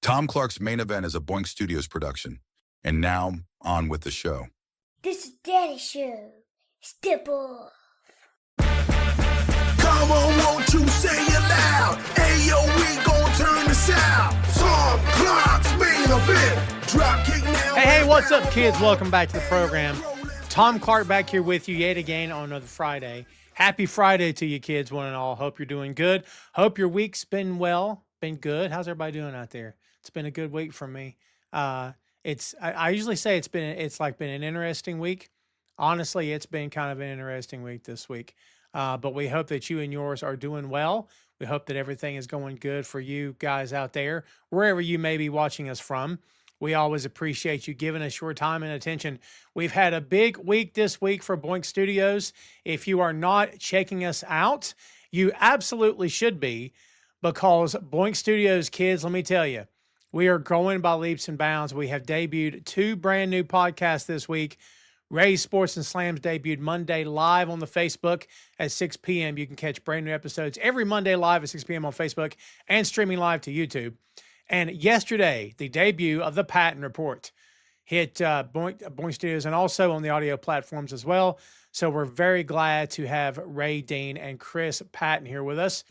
Tom Clark's Main Event is a Boink Studios production. And now, on with the show. This is Daddy's show. Step off. Come on, won't you say it loud? Ayo, we gon' turn this out. Tom Clark's Main Event. Dropkick now. Hey, what's up, kids? Welcome back to the program. Tom Clark back here with you yet again on another Friday. Happy Friday to you, kids, one and all. Hope you're doing good. Hope your week's been well, been good. How's everybody doing out there? It's been a good week for me. I usually say it's been an interesting week. Honestly, it's been kind of an interesting week this week. But we hope that you and yours are doing well. We hope that everything is going good for you guys out there, wherever you may be watching us from. We always appreciate you giving us your time and attention. We've had a big week this week for Boink Studios. If you are not checking us out, you absolutely should be, because Boink Studios, kids, let me tell you, we are growing by leaps and bounds. We have debuted 2 brand new podcasts this week. Ray's Sports and Slams debuted Monday live on the Facebook at 6 p.m. You can catch brand new episodes every Monday live at 6 p.m. on Facebook and streaming live to YouTube. And yesterday, the debut of the Patton Report hit Boink Studios and also on the audio platforms as well. So we're very glad to have Ray Dean and Chris Patton here with us.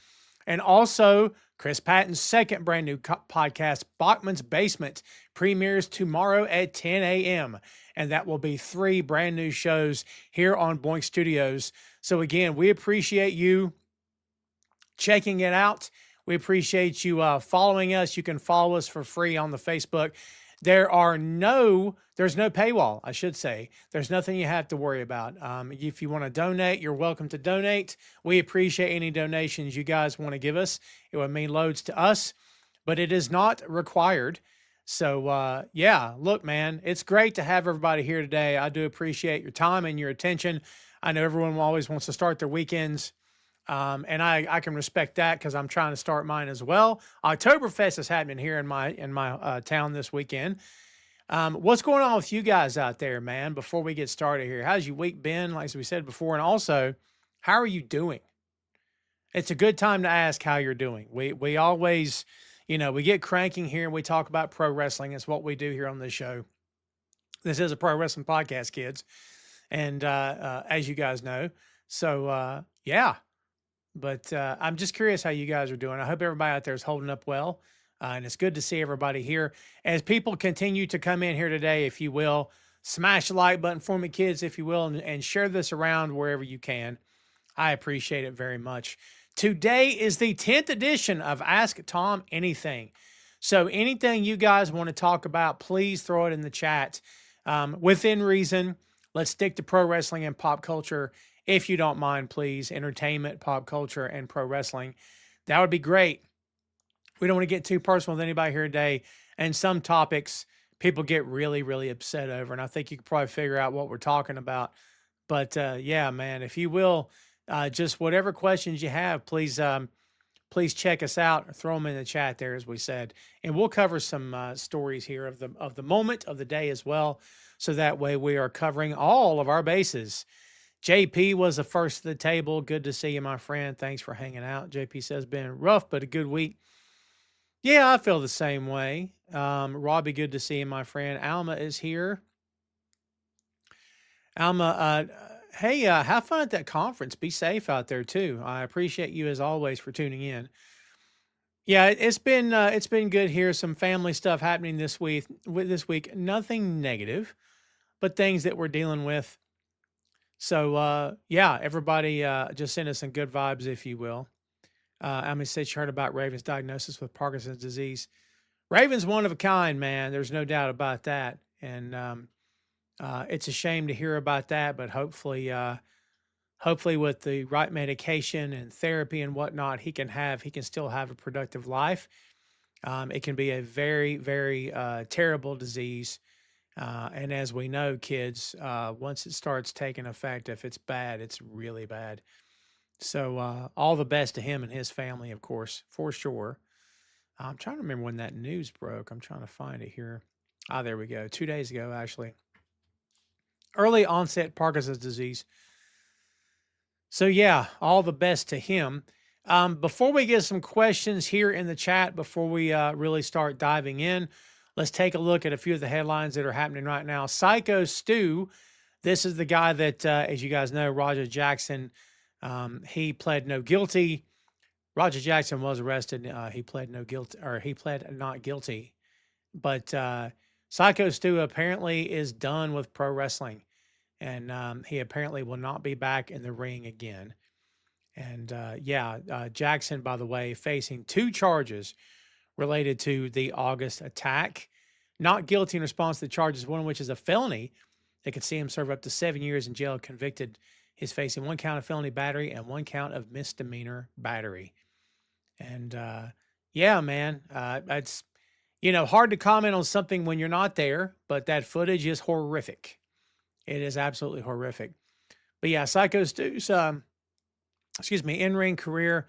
And also, Chris Patton's second brand new podcast, Bachman's Basement, premieres tomorrow at 10 a.m. And that will be 3 brand new shows here on Boink Studios. So again, we appreciate you checking it out. We appreciate you following us. You can follow us for free on the Facebook. There's no paywall, I should say. There's nothing you have to worry about. If you want to donate, you're welcome to donate. We appreciate any donations you guys want to give us. It would mean loads to us, but it is not required. So, yeah, look, man, it's great to have everybody here today. I do appreciate your time and your attention. I know everyone always wants to start their weekends, and I can respect that because I'm trying to start mine as well. Oktoberfest is happening here in my town this weekend. What's going on with you guys out there, man? Before we get started here, how's your week been? Like we said before, and also, how are you doing? It's a good time to ask how you're doing. We always, we get cranking here and we talk about pro wrestling. It's what we do here on this show. This is a pro wrestling podcast, kids, and as you guys know, so yeah. But I'm just curious how you guys are doing. I hope everybody out there is holding up well. And it's good to see everybody here. As people continue to come in here today, if you will, smash the like button for me, kids, if you will, and share this around wherever you can. I appreciate it very much. Today is the 10th edition of Ask Tom Anything. So anything you guys want to talk about, please throw it in the chat. Within reason, let's stick to pro wrestling and pop culture. If you don't mind, please, entertainment, pop culture, and pro wrestling. That would be great. We don't want to get too personal with anybody here today. And some topics people get really, really upset over. And I think you could probably figure out what we're talking about. But yeah, man, if you will, just whatever questions you have, please check us out or throw them in the chat there, as we said. And we'll cover some stories here of the moment of the day as well. So that way we are covering all of our bases. JP was the first to the table. Good to see you, my friend. Thanks for hanging out. JP says, been rough, but a good week. Yeah, I feel the same way. Robbie, good to see you, my friend. Alma is here. Alma, hey, have fun at that conference. Be safe out there too. I appreciate you as always for tuning in. Yeah, it's been good here. Some family stuff happening this week. Nothing negative, but things that we're dealing with. So, yeah, everybody just send us some good vibes, if you will. Emily said she heard about Raven's diagnosis with Parkinson's disease. Raven's one of a kind, man. There's no doubt about that. And it's a shame to hear about that, but hopefully with the right medication and therapy and whatnot, he can still have a productive life. It can be a very, very terrible disease. And as we know, kids, once it starts taking effect, if it's bad, it's really bad. So all the best to him and his family, of course, for sure. I'm trying to remember when that news broke. I'm trying to find it here. There we go. 2 days ago, actually. Early onset Parkinson's disease. So yeah, all the best to him. Before we get some questions here in the chat, before we really start diving in, let's take a look at a few of the headlines that are happening right now. Psycho Stu, this is the guy that, as you guys know, Roger Jackson, he pled no guilty. Roger Jackson was arrested. He pled no guilty, or he pled not guilty. But Psycho Stu apparently is done with pro wrestling, and he apparently will not be back in the ring again. And Jackson, by the way, facing 2 charges related to the August attack. Not guilty in response to the charges, one of which is a felony that could see him serve up to 7 years in jail. Convicted, he's facing 1 count of felony battery and 1 count of misdemeanor battery. And yeah, man, it's hard to comment on something when you're not there, but that footage is horrific. It is absolutely horrific. But yeah, Psycho Stu's in-ring career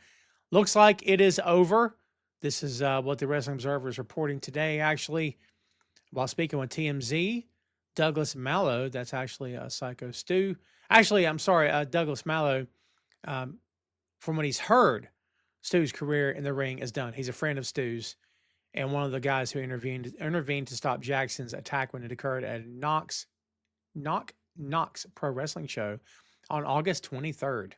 looks like it is over. This is what the Wrestling Observer is reporting today. Actually, while speaking with TMZ, Douglas Mallow, that's actually Psycho Stu. Actually, I'm sorry, Douglas Mallow, from what he's heard, Stu's career in the ring is done. He's a friend of Stu's and one of the guys who intervened to stop Jackson's attack when it occurred at Knox Pro Wrestling Show on August 23rd.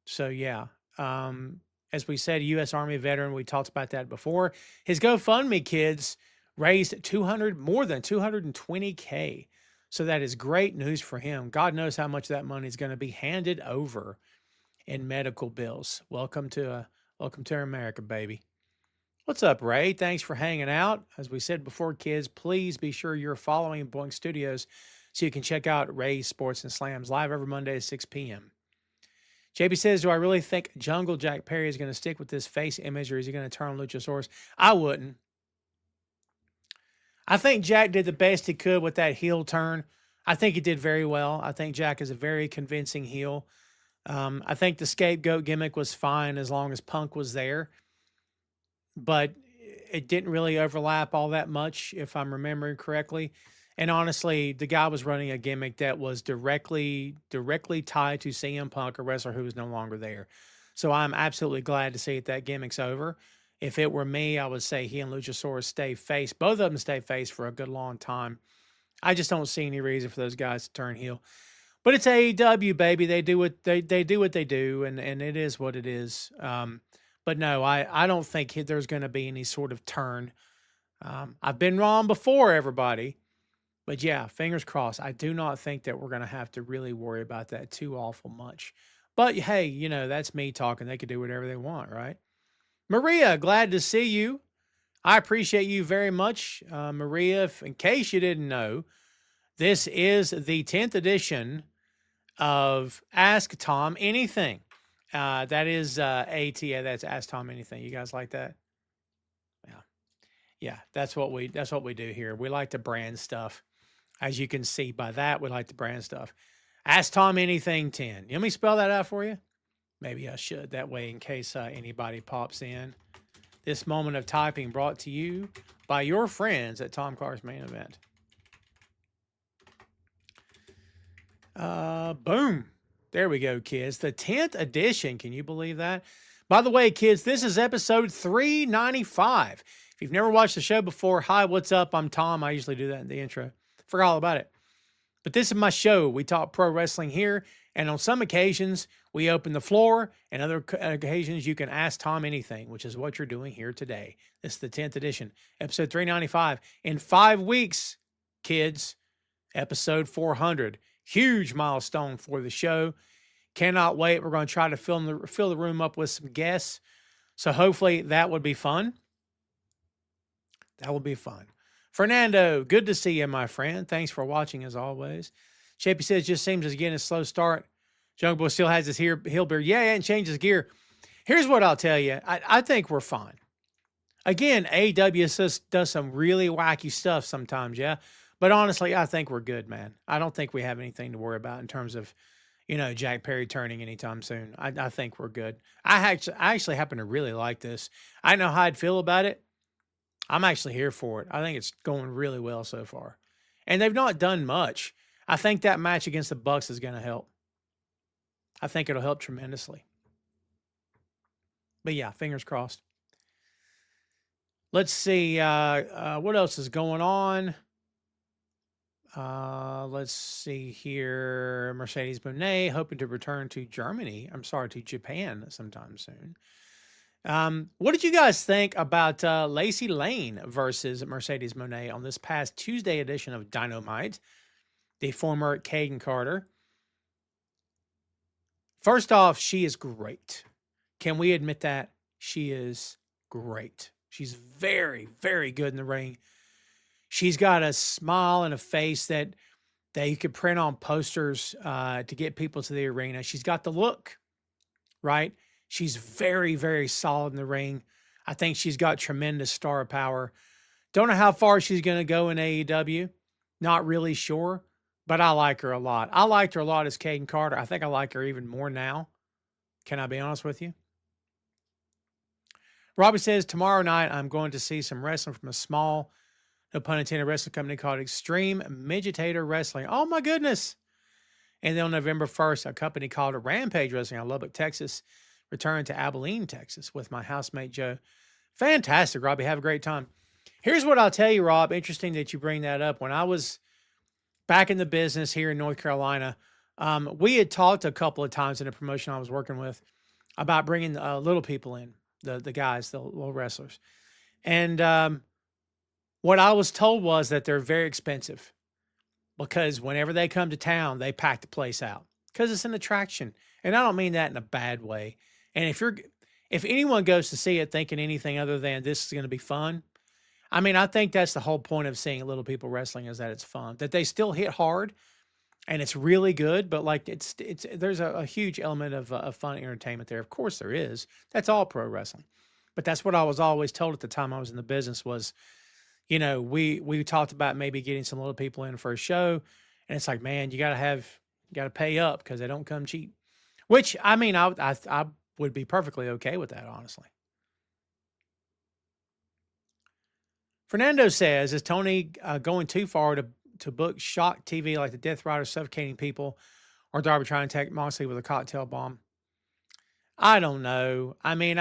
So yeah, as we said, U.S. Army veteran. We talked about that before. His GoFundMe kids raised more than $220K. So that is great news for him. God knows how much that money is going to be handed over in medical bills. Welcome to America, baby. What's up, Ray? Thanks for hanging out. As we said before, kids, please be sure you're following Boink Studios so you can check out Ray's Sports and Slams live every Monday at 6 p.m. JB says, do I really think Jungle Jack Perry is going to stick with this face image, or is he going to turn on Luchasaurus? I wouldn't. I think Jack did the best he could with that heel turn. I think he did very well. I think Jack is a very convincing heel. I think the scapegoat gimmick was fine as long as Punk was there, but it didn't really overlap all that much, if I'm remembering correctly. And honestly, the guy was running a gimmick that was directly tied to CM Punk, a wrestler who was no longer there. So I'm absolutely glad to see that gimmick's over. If it were me, I would say he and Luchasaurus stay face. Both of them stay face for a good long time. I just don't see any reason for those guys to turn heel. But it's AEW, baby. They do what they do, and it is what it is. But no, I don't think there's going to be any sort of turn. I've been wrong before, everybody. But yeah, fingers crossed. I do not think that we're going to have to really worry about that too awful much. But hey, that's me talking. They could do whatever they want, right? Maria, glad to see you. I appreciate you very much. Maria, in case you didn't know, this is the 10th edition of Ask Tom Anything. That is ATA. That's Ask Tom Anything. You guys like that? Yeah. That's what we do here. We like to brand stuff. As you can see by that, we like to brand stuff. Ask Tom Anything 10. You want me to spell that out for you? Maybe I should. That way, in case anybody pops in. This moment of typing brought to you by your friends at Tom Clark's Main Event. Boom. There we go, kids. The 10th edition. Can you believe that? By the way, kids, this is episode 395. If you've never watched the show before, hi, what's up? I'm Tom. I usually do that in the intro. Forgot all about it. But this is my show. We talk pro wrestling here, and on some occasions, we open the floor, and other occasions, you can ask Tom anything, which is what you're doing here today. This is the 10th edition, episode 395. In 5 weeks, kids, episode 400. Huge milestone for the show. Cannot wait. We're going to try to fill the room up with some guests. So hopefully that would be fun. That will be fun. Fernando, good to see you, my friend. Thanks for watching as always. Shapey says, just seems as getting a slow start. Jungle Boy still has his heel beard. Yeah, he hasn't changed his gear. Here's what I'll tell you. I think we're fine. Again, AEW does some really wacky stuff sometimes, yeah. But honestly, I think we're good, man. I don't think we have anything to worry about in terms of, Jack Perry turning anytime soon. I think we're good. I actually happen to really like this. I know how I'd feel about it. I'm actually here for it. I think it's going really well so far. And they've not done much. I think that match against the Bucks is going to help. I think it'll help tremendously. But yeah, fingers crossed. Let's see what else is going on. Let's see here. Mercedes Monet hoping to return to Germany. I'm sorry, to Japan sometime soon. What did you guys think about Lacey Lane versus Mercedes Monet on this past Tuesday edition of Dynamite? The former Caden Carter. First off, she is great. Can we admit that? She is great. She's very, very good in the ring. She's got a smile and a face that you could print on posters to get people to the arena. She's got the look, right? She's very, very solid in the ring. I think she's got tremendous star power. Don't know how far she's going to go in AEW. Not really sure, but I like her a lot. I liked her a lot as Caden Carter. I think I like her even more now. Can I be honest with you? Robbie says, tomorrow night I'm going to see some wrestling from a small, no pun intended, wrestling company called Extreme Midgetator Wrestling. Oh my goodness. And then on November 1st, a company called Rampage Wrestling out of Lubbock, Texas, returned to Abilene, Texas with my housemate Joe. Fantastic, Robbie. Have a great time. Here's what I'll tell you, Rob. Interesting that you bring that up. When I was back in the business here in North Carolina, we had talked a couple of times in a promotion I was working with about bringing little people in, the guys, the little wrestlers. And what I was told was that they're very expensive because whenever they come to town, they pack the place out because it's an attraction. And I don't mean that in a bad way. And if anyone goes to see it thinking anything other than this is going to be fun, I mean, I think that's the whole point of seeing little people wrestling is that it's fun, that they still hit hard and it's really good, but like there's a huge element of fun entertainment there. Of course there is. That's all pro wrestling. But that's what I was always told at the time I was in the business was, you know, we talked about maybe getting some little people in for a show, and it's like, man, you got to pay up because they don't come cheap. Which I mean, I would be perfectly okay with that, honestly. Fernando says, is Tony going too far to book shock TV like the Death Rider suffocating people, or Darby trying to attack Moxley with a cocktail bomb? I don't know. I mean,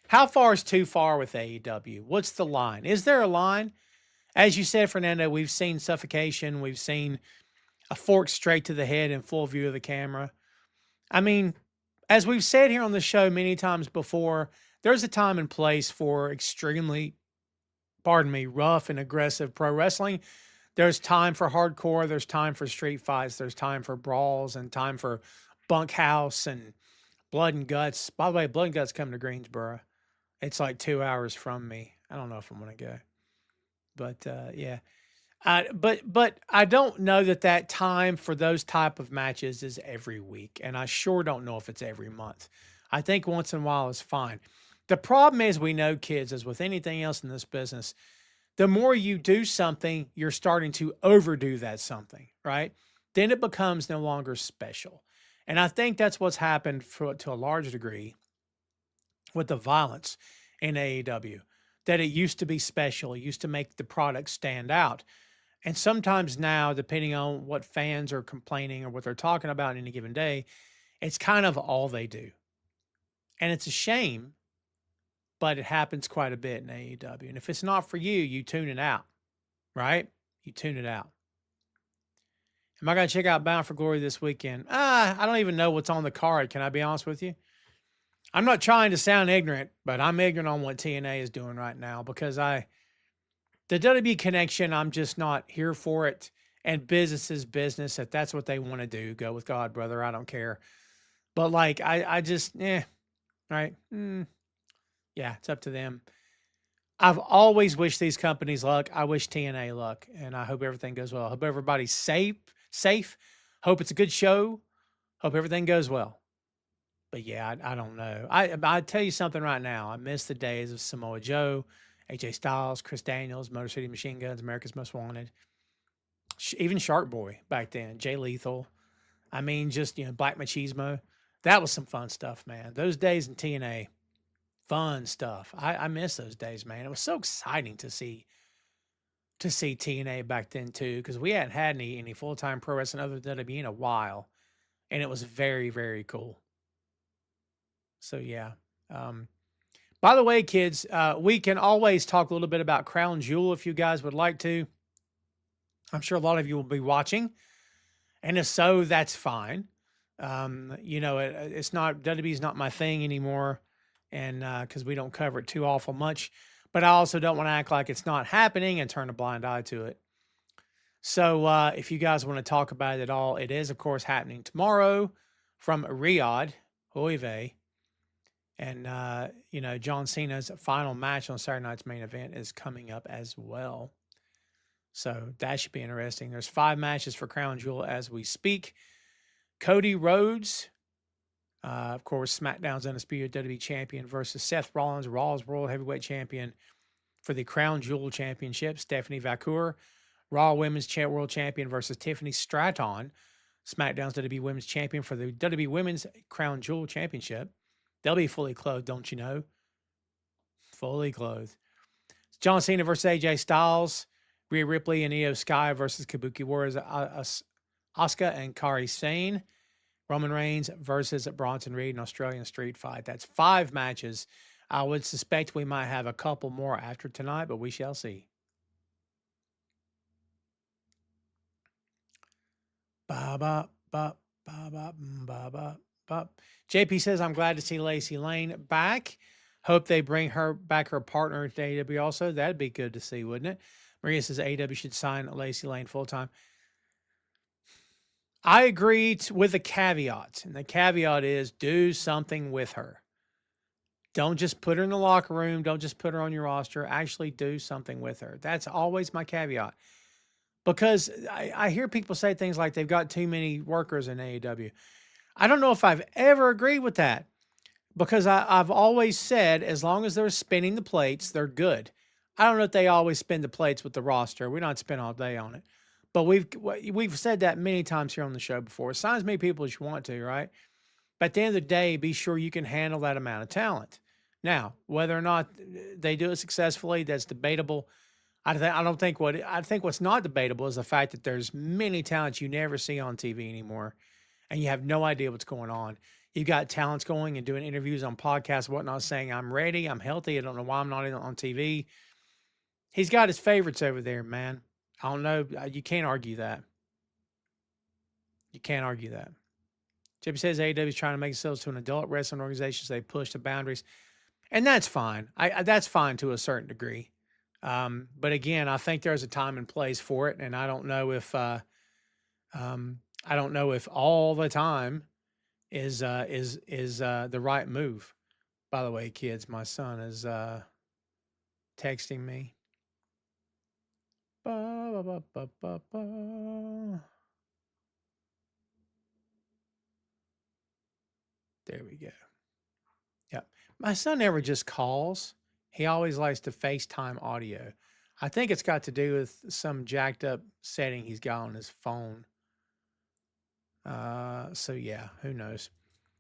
how far is too far with AEW? What's the line? Is there a line? As you said, Fernando, we've seen suffocation. We've seen a fork straight to the head in full view of the camera. I mean, as we've said here on the show many times before, there's a time and place for extremely, rough and aggressive pro wrestling. There's time for hardcore. There's time for street fights. There's time for brawls and time for bunkhouse and blood and guts. By the way, blood and guts coming to Greensboro. It's like 2 hours from me. I don't know if I'm going to go, but yeah. But I don't know that time for those type of matches is every week. And I sure don't know if it's every month. I think once in a while is fine. The problem is we know, kids, as with anything else in this business, the more you do something, you're starting to overdo that something, right? Then it becomes no longer special. And I think that's what's happened to a large degree with the violence in AEW, that it used to be special. It used to make the product stand out. And sometimes now, depending on what fans are complaining or what they're talking about in any given day, it's kind of all they do. And it's a shame, but it happens quite a bit in AEW. And if it's not for you, you tune it out, right? You tune it out. Am I going to check out Bound for Glory this weekend? I don't even know what's on the card. Can I be honest with you? I'm not trying to sound ignorant, but I'm ignorant on what TNA is doing right now because the WWE connection, I'm just not here for it. And business is business. If that's what they want to do, go with God, brother. I don't care. But like, I just, right? Yeah, it's up to them. I've always wished these companies luck. I wish TNA luck, and I hope everything goes well. I hope everybody's safe. Hope it's a good show. Hope everything goes well. But yeah, I don't know. I tell you something right now. I miss the days of Samoa Joe, AJ Styles, Chris Daniels, Motor City Machine Guns, America's Most Wanted. Even Shark Boy back then, Jay Lethal. I mean, just, Black Machismo. That was some fun stuff, man. Those days in TNA, fun stuff. I miss those days, man. It was so exciting to see TNA back then too, because we hadn't had any full-time pro wrestling other than WWE in a while, and it was very, very cool. So yeah. By the way, kids, we can always talk a little bit about Crown Jewel if you guys would like to. I'm sure a lot of you will be watching, and if so, that's fine. It's not WWE's not my thing anymore, and because we don't cover it too awful much. But I also don't want to act like it's not happening and turn a blind eye to it. So if you guys want to talk about it at all, it is of course happening tomorrow from Riyadh, Oy vey. And, John Cena's final match on Saturday night's main event is coming up as well. So that should be interesting. There's 5 matches for Crown Jewel as we speak. Cody Rhodes, of course, SmackDown's Undisputed WWE Champion versus Seth Rollins, Raw's World Heavyweight Champion for the Crown Jewel Championship. Stephanie Vacour, Raw Women's World Champion versus Tiffany Stratton, SmackDown's WWE Women's Champion for the WWE Women's Crown Jewel Championship. They'll be fully clothed, don't you know? Fully clothed. John Cena versus AJ Styles. Rhea Ripley and Io Sky versus Kabuki Warriors, Asuka and Kairi Sane. Roman Reigns versus Bronson Reed in Australian Street Fight. That's 5 matches. I would suspect we might have a couple more after tonight, but we shall see. Ba ba ba ba ba ba ba ba. JP says, I'm glad to see Lacey Lane back. Hope they bring her back, her partner to AEW also. That'd be good to see, wouldn't it? Maria says AEW should sign Lacey Lane full-time. I agree with the caveat. And the caveat is do something with her. Don't just put her in the locker room. Don't just put her on your roster. Actually do something with her. That's always my caveat. Because I hear people say things like they've got too many workers in AEW. I don't know if I've ever agreed with that. Because I've always said as long as they're spinning the plates, they're good. I don't know if they always spin the plates with the roster. We don't spend all day on it. But we've said that many times here on the show before. Sign as many people as you want to, right? But at the end of the day, be sure you can handle that amount of talent. Now, whether or not they do it successfully, that's debatable. I think what's not debatable is the fact that there's many talents you never see on TV anymore, and you have no idea what's going on. You've got talents going and doing interviews on podcasts, whatnot, saying, I'm ready, I'm healthy, I don't know why I'm not on TV. He's got his favorites over there, man. I don't know. You can't argue that. You can't argue that. JP says AEW is trying to make themselves to an adult wrestling organization, so they push the boundaries. And that's fine. That's fine to a certain degree. But again, I think there's a time and place for it. And I don't know if all the time is the right move. By the way, kids, my son is texting me. Ba, ba, ba, ba, ba. There we go. Yep. My son never just calls. He always likes to FaceTime audio. I think it's got to do with some jacked up setting he's got on his phone. So yeah, who knows?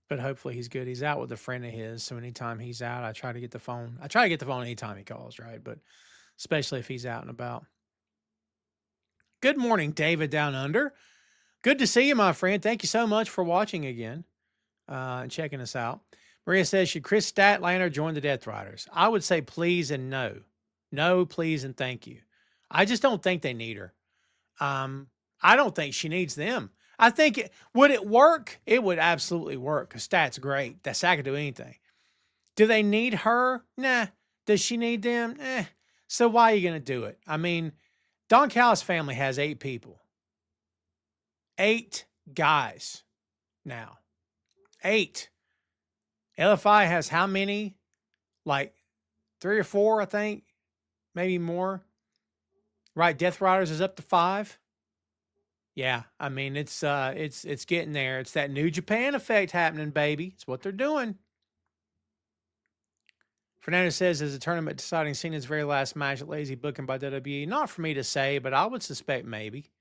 But hopefully he's good. He's out with a friend of his. So anytime he's out, I try to get the phone. I try to get the phone anytime he calls, right? But especially if he's out and about. Good morning, David Down Under. Good to see you, my friend. Thank you so much for watching again and checking us out. Maria says, should Chris Statlander join the Death Riders? I would say please and no. No, please, and thank you. I just don't think they need her. I don't think she needs them. I think, would it work? It would absolutely work because Stat's great. That Stat could do anything. Do they need her? Nah. Does she need them? So why are you going to do it? I mean, Don Callis' family has 8 people. 8 guys now. 8. LFI has how many? Like 3 or 4, I think. Maybe more. Right, Death Riders is up to 5. Yeah, I mean, it's getting there. It's that New Japan effect happening, baby. It's what they're doing. Fernando says, is the tournament deciding Cena's very last match at lazy booking by WWE? Not for me to say, but I would suspect maybe.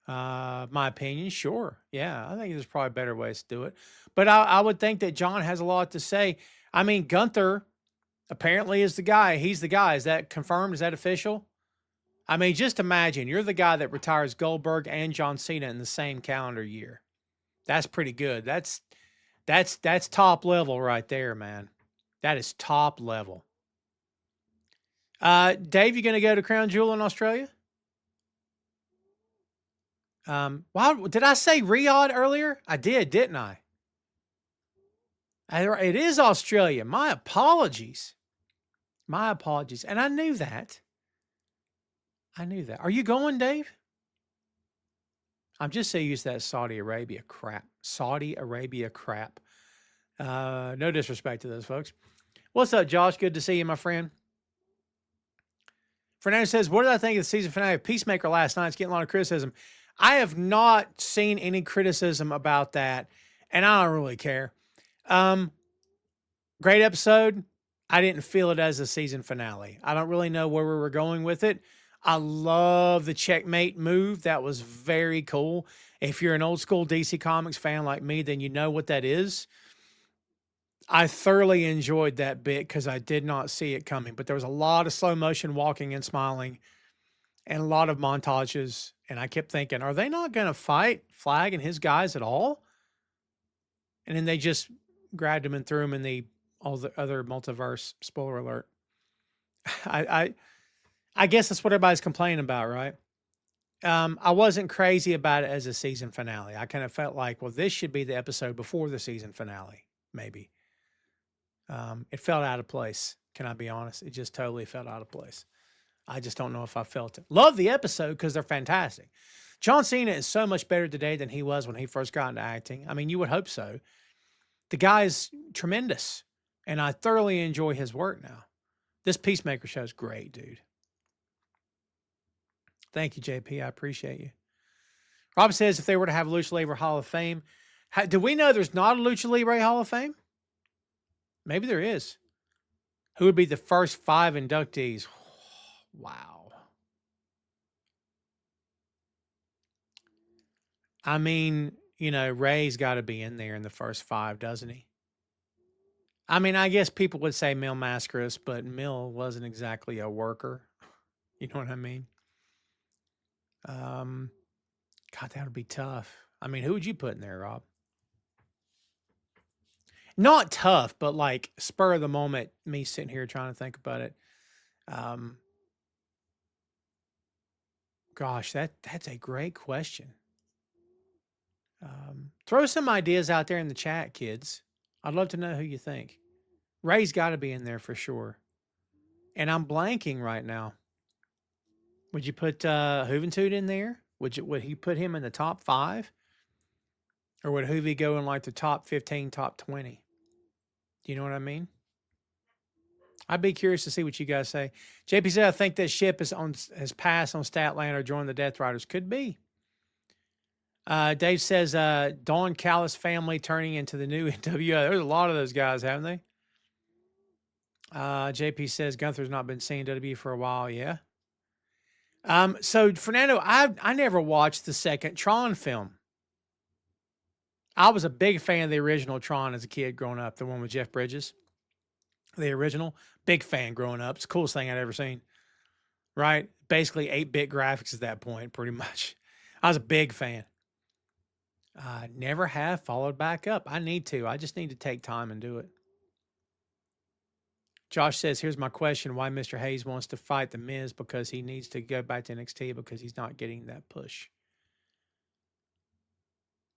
My opinion, sure. Yeah, I think there's probably better ways to do it. But I would think that John has a lot to say. I mean, Gunther apparently is the guy. He's the guy. Is that confirmed? Is that official? I mean, just imagine you're the guy that retires Goldberg and John Cena in the same calendar year. That's pretty good. That's That's top level right there, man. That is top level. Dave, you going to go to Crown Jewel in Australia? Wow, did I say Riyadh earlier? I did, didn't I? It is Australia. My apologies. My apologies. And I knew that. I knew that. Are you going, Dave? I'm just so used to that Saudi Arabia crap. Saudi Arabia crap. No disrespect to those folks. What's up, Josh? Good to see you, my friend. Fernando says, what did I think of the season finale of Peacemaker last night? It's getting a lot of criticism. I have not seen any criticism about that, and I don't really care. Great episode. I didn't feel it as a season finale. I don't really know where we were going with it. I love the checkmate move. That was very cool. If you're an old school DC Comics fan like me, then you know what that is. I thoroughly enjoyed that bit because I did not see it coming, but there was a lot of slow motion walking and smiling and a lot of montages. And I kept thinking, are they not going to fight Flag and his guys at all? And then they just grabbed him and threw him in all the other multiverse. Spoiler alert. I guess that's what everybody's complaining about, right? I wasn't crazy about it as a season finale. I kind of felt like, well, this should be the episode before the season finale, maybe. It felt out of place. Can I be honest? It just totally felt out of place. I just don't know if I felt it. Love the episode because they're fantastic. John Cena is so much better today than he was when he first got into acting. I mean, you would hope so. The guy's tremendous, and I thoroughly enjoy his work now. This Peacemaker show is great, dude. Thank you, JP. I appreciate you. Rob says if they were to have a Lucha Libre Hall of Fame, do we know there's not a Lucha Libre Hall of Fame? Maybe there is. Who would be the first 5 inductees? Wow. I mean, Ray's got to be in there in the first 5, doesn't he? I mean, I guess people would say Mil Mascaras, but Mil wasn't exactly a worker. You know what I mean? God, that would be tough. I mean, who would you put in there, Rob? Not tough, but like spur of the moment, me sitting here trying to think about it. Gosh, that's a great question. Throw some ideas out there in the chat, kids. I'd love to know who you think. Ray's got to be in there for sure. And I'm blanking right now. Would you put Juventud in there? Would he put him in the top 5? Or would Hoovy go in like the top 15, top 20? Do you know what I mean? I'd be curious to see what you guys say. JP said, I think that ship has passed on Statlander or joined the Death Riders. Could be. Dave says, Dawn Callis family turning into the new NWO. There's a lot of those guys, haven't they? JP says, Gunther's not been seeing WWE for a while. Yeah. So Fernando, I never watched the second Tron film. I was a big fan of the original Tron as a kid growing up, the one with Jeff Bridges. The original. Big fan growing up. It's the coolest thing I'd ever seen. Right? Basically 8-bit graphics at that point, pretty much. I was a big fan. I never have followed back up. I need to. I just need to take time and do it. Josh says, here's my question. Why Mr. Hayes wants to fight The Miz because he needs to go back to NXT because he's not getting that push.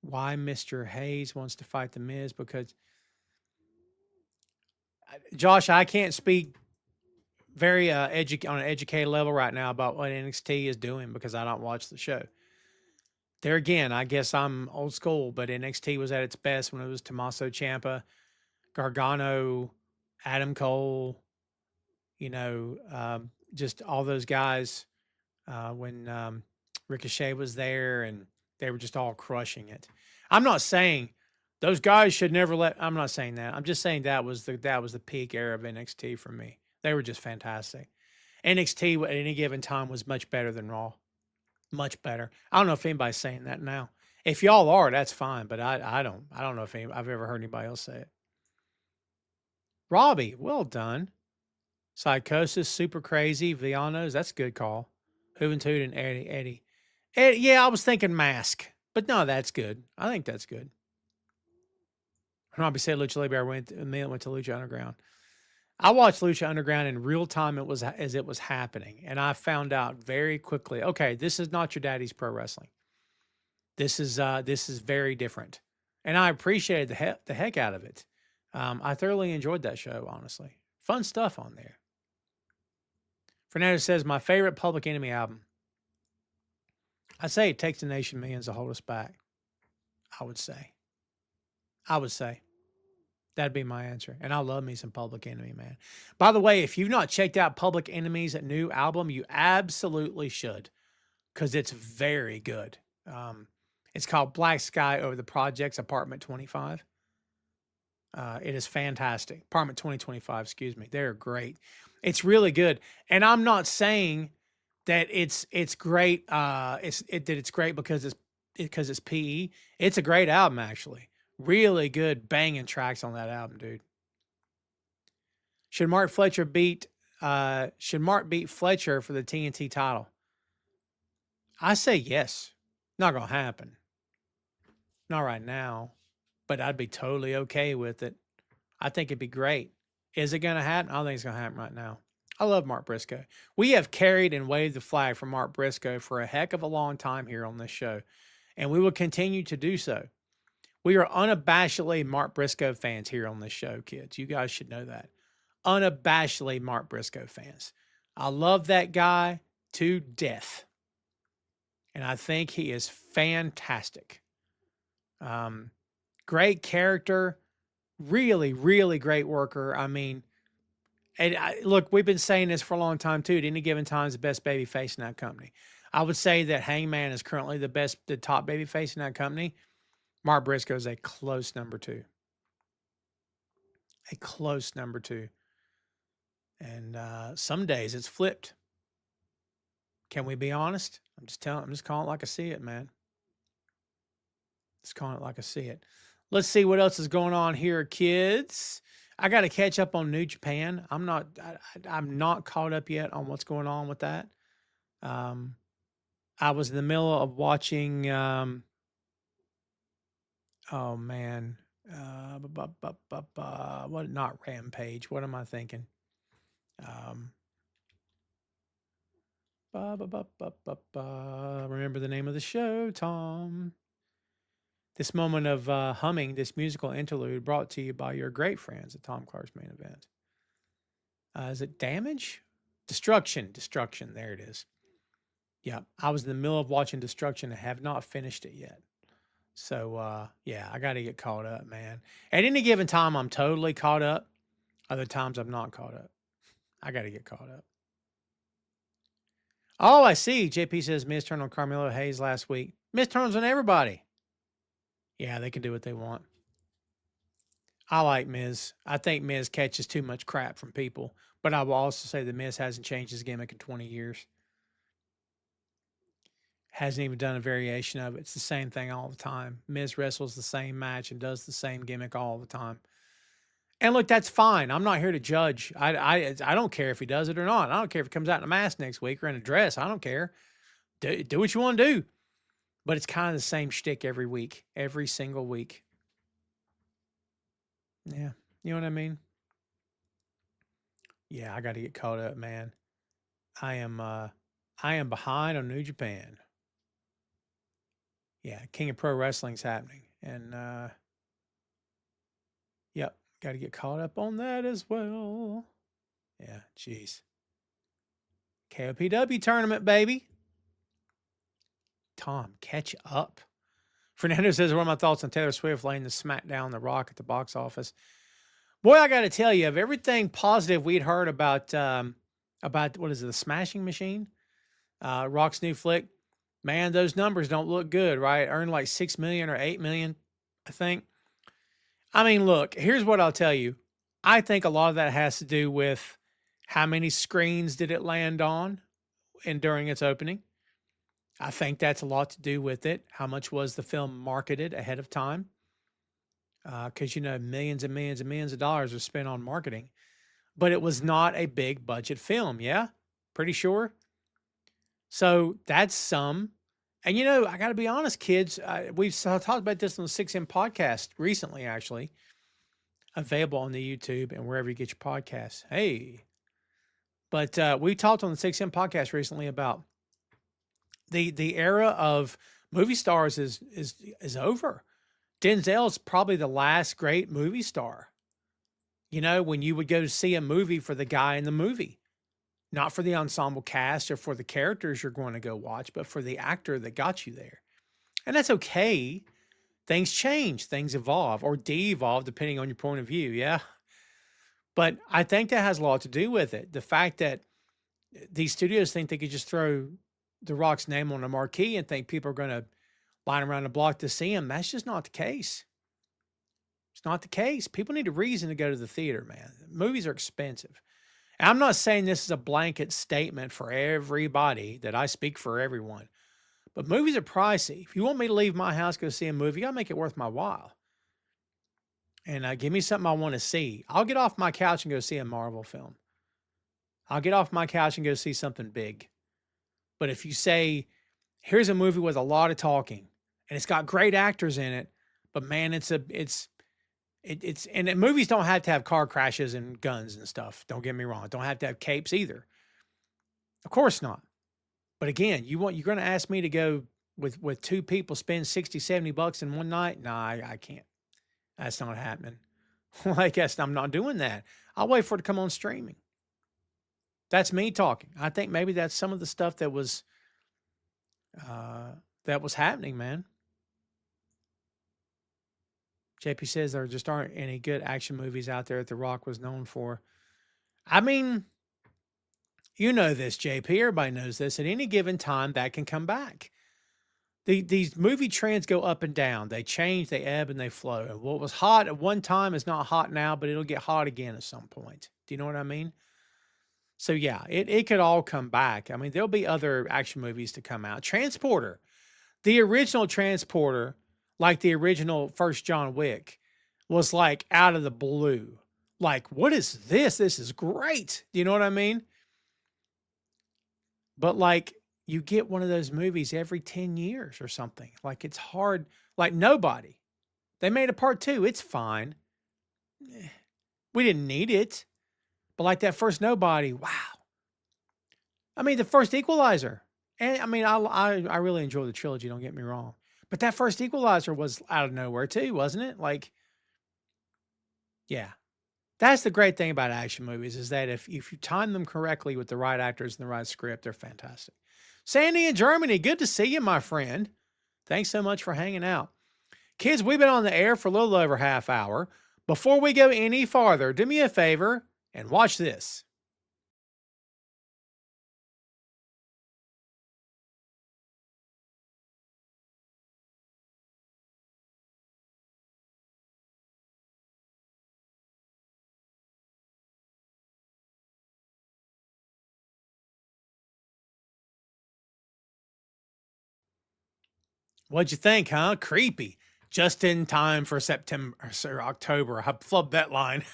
Why Mr. Hayes wants to fight The Miz because... Josh, I can't speak very on an educated level right now about what NXT is doing because I don't watch the show. There again, I guess I'm old school, but NXT was at its best when it was Tommaso Ciampa, Gargano, Adam Cole, just all those guys when Ricochet was there and they were just all crushing it. I'm not saying those guys should never I'm not saying that. I'm just saying that was the peak era of NXT for me. They were just fantastic. NXT at any given time was much better than Raw. Much better. I don't know if anybody's saying that now. If y'all are, that's fine, but I don't know if I've ever heard anybody else say it. Robbie, well done. Psychosis, Super Crazy, Villanos, that's a good call. Juventud and Eddie. Yeah, I was thinking Mask, but no, that's good. I think that's good. When I say Lucha Libre, I immediately went to Lucha Underground. I watched Lucha Underground in real time. It was as it was happening, and I found out very quickly. Okay, this is not your daddy's pro wrestling. This is very different, and I appreciated the heck out of it. I thoroughly enjoyed that show. Honestly, fun stuff on there. Fernando says my favorite Public Enemy album. I'd say It Takes a Nation Millions to Hold Us Back. I would say. That'd be my answer. And I love me some Public Enemy, man. By the way, if you've not checked out Public Enemy's new album, you absolutely should, because it's very good. It's called Black Sky Over the Projects, Apartment 25. It is fantastic. Apartment 2025, excuse me. They're great. It's really good. And I'm not saying that it's great. It's great because it's PE. It's a great album, actually. Really good banging tracks on that album, dude. Should Mark beat Fletcher for the TNT title? I say yes. Not gonna happen. Not right now. But I'd be totally okay with it. I think it'd be great. Is it gonna happen? I don't think it's gonna happen right now. I love Mark Briscoe. We have carried and waved the flag for Mark Briscoe for a heck of a long time here on this show. And we will continue to do so. We are unabashedly Mark Briscoe fans here on this show, kids. You guys should know that. Unabashedly Mark Briscoe fans. I love that guy to death. And I think he is fantastic. Great character. Really, really great worker. I mean, look, we've been saying this for a long time too. At any given time is the best baby face in that company. I would say that Hangman is currently the top baby face in that company. Mark Briscoe is a close number 2. A close number 2. And some days it's flipped. Can we be honest? I'm just calling it like I see it, man. Just calling it like I see it. Let's see what else is going on here, kids. I got to catch up on New Japan. I'm not caught up yet on what's going on with that. I was in the middle of watching. Oh man, what? Not Rampage. What am I thinking? Remember the name of the show, Tom. This moment of humming, this musical interlude, brought to you by your great friends at Tom Clark's Main Event. Is it Damage? Destruction. There it is. Yeah, I was in the middle of watching Destruction and have not finished it yet. So, yeah, I got to get caught up, man. At any given time, I'm totally caught up. Other times, I'm not caught up. I got to get caught up. Oh, I see. JP says Miz turned on Carmelo Hayes last week. Miz turns on everybody. Yeah, they can do what they want. I like Miz. I think Miz catches too much crap from people. But I will also say that Miz hasn't changed his gimmick in 20 years. Hasn't even done a variation of it. It's the same thing all the time. Miz wrestles the same match and does the same gimmick all the time. And look, that's fine. I'm not here to judge. I don't care if he does it or not. I don't care if he comes out in a mask next week or in a dress. I don't care. Do what you want to do. But it's kind of the same shtick every week, every single week. Yeah, you know what I mean? Yeah, I got to get caught up, man. I am behind on New Japan. Yeah, King of Pro Wrestling's happening. And, yep, got to get caught up on that as well. Yeah, jeez. KOPW tournament, baby. Tom, catch up. Fernando says, what are my thoughts on Taylor Swift laying the smackdown The Rock at the box office? Boy, I got to tell you, of everything positive we'd heard about what is it, the Smashing Machine? Rock's new flick. Man, those numbers don't look good, right? Earned like 6 million or 8 million, I think. I mean, look, here's what I'll tell you. I think a lot of that has to do with how many screens did it land on and during its opening. I think that's a lot to do with it. How much was the film marketed ahead of time? Because, millions and millions and millions of dollars were spent on marketing. But it was not a big budget film, yeah? Pretty sure. So that's some. And, I got to be honest, kids. We've talked about this on the 6M podcast recently, actually. available on the YouTube and wherever you get your podcasts. Hey, but we talked on the 6M podcast recently about the era of movie stars is over. Denzel's probably the last great movie star. You know, when you would go to see a movie for the guy in the movie, not for the ensemble cast or for the characters you're going to go watch, but for the actor that got you there. And that's okay. Things change, things evolve or de-evolve depending on your point of view. Yeah. But I think that has a lot to do with it. The fact that these studios think they could just throw The Rock's name on a marquee and think people are going to line around the block to see him. That's just not the case. It's not the case. People need a reason to go to the theater, man. Movies are expensive. And I'm not saying this is a blanket statement for everybody, that I speak for everyone, but movies are pricey. If you want me to leave my house, go see a movie, you gotta make it worth my while. And give me something I want to see. I'll get off my couch and go see a Marvel film. I'll get off my couch and go see something big. But if you say, here's a movie with a lot of talking and it's got great actors in it, but man, and movies don't have to have car crashes and guns and stuff. Don't get me wrong. Don't have to have capes either. Of course not. But again, you're going to ask me to go with two people, spend 60, 70 bucks in one night? Nah, I can't. That's not happening. I'm not doing that. I'll wait for it to come on streaming. That's me talking. I think maybe that's some of the stuff that was happening, man. JP says there just aren't any good action movies out there that The Rock was known for. I mean, you know this, JP. Everybody knows this. At any given time, that can come back. These movie trends go up and down. They change, they ebb, and they flow. And what was hot at one time is not hot now, but it'll get hot again at some point. Do you know what I mean? So, yeah, it could all come back. I mean, there'll be other action movies to come out. Transporter. The original Transporter, like the original first John Wick, was like out of the blue. Like, what is this? This is great. Do you know what I mean? But like, you get one of those movies every 10 years or something. Like, it's hard. Like, Nobody. They made a part 2. It's fine. We didn't need it. But like that first Nobody, wow. I mean, the first Equalizer. And I mean, I really enjoy the trilogy, don't get me wrong. But that first Equalizer was out of nowhere too, wasn't it? Like, yeah. That's the great thing about action movies, is that if you time them correctly with the right actors and the right script, they're fantastic. Sandy in Germany, good to see you, my friend. Thanks so much for hanging out. Kids, we've been on the air for a little over half hour. Before we go any farther, do me a favor and watch this. What'd you think, huh? Creepy. Just in time for September or October. I flubbed that line.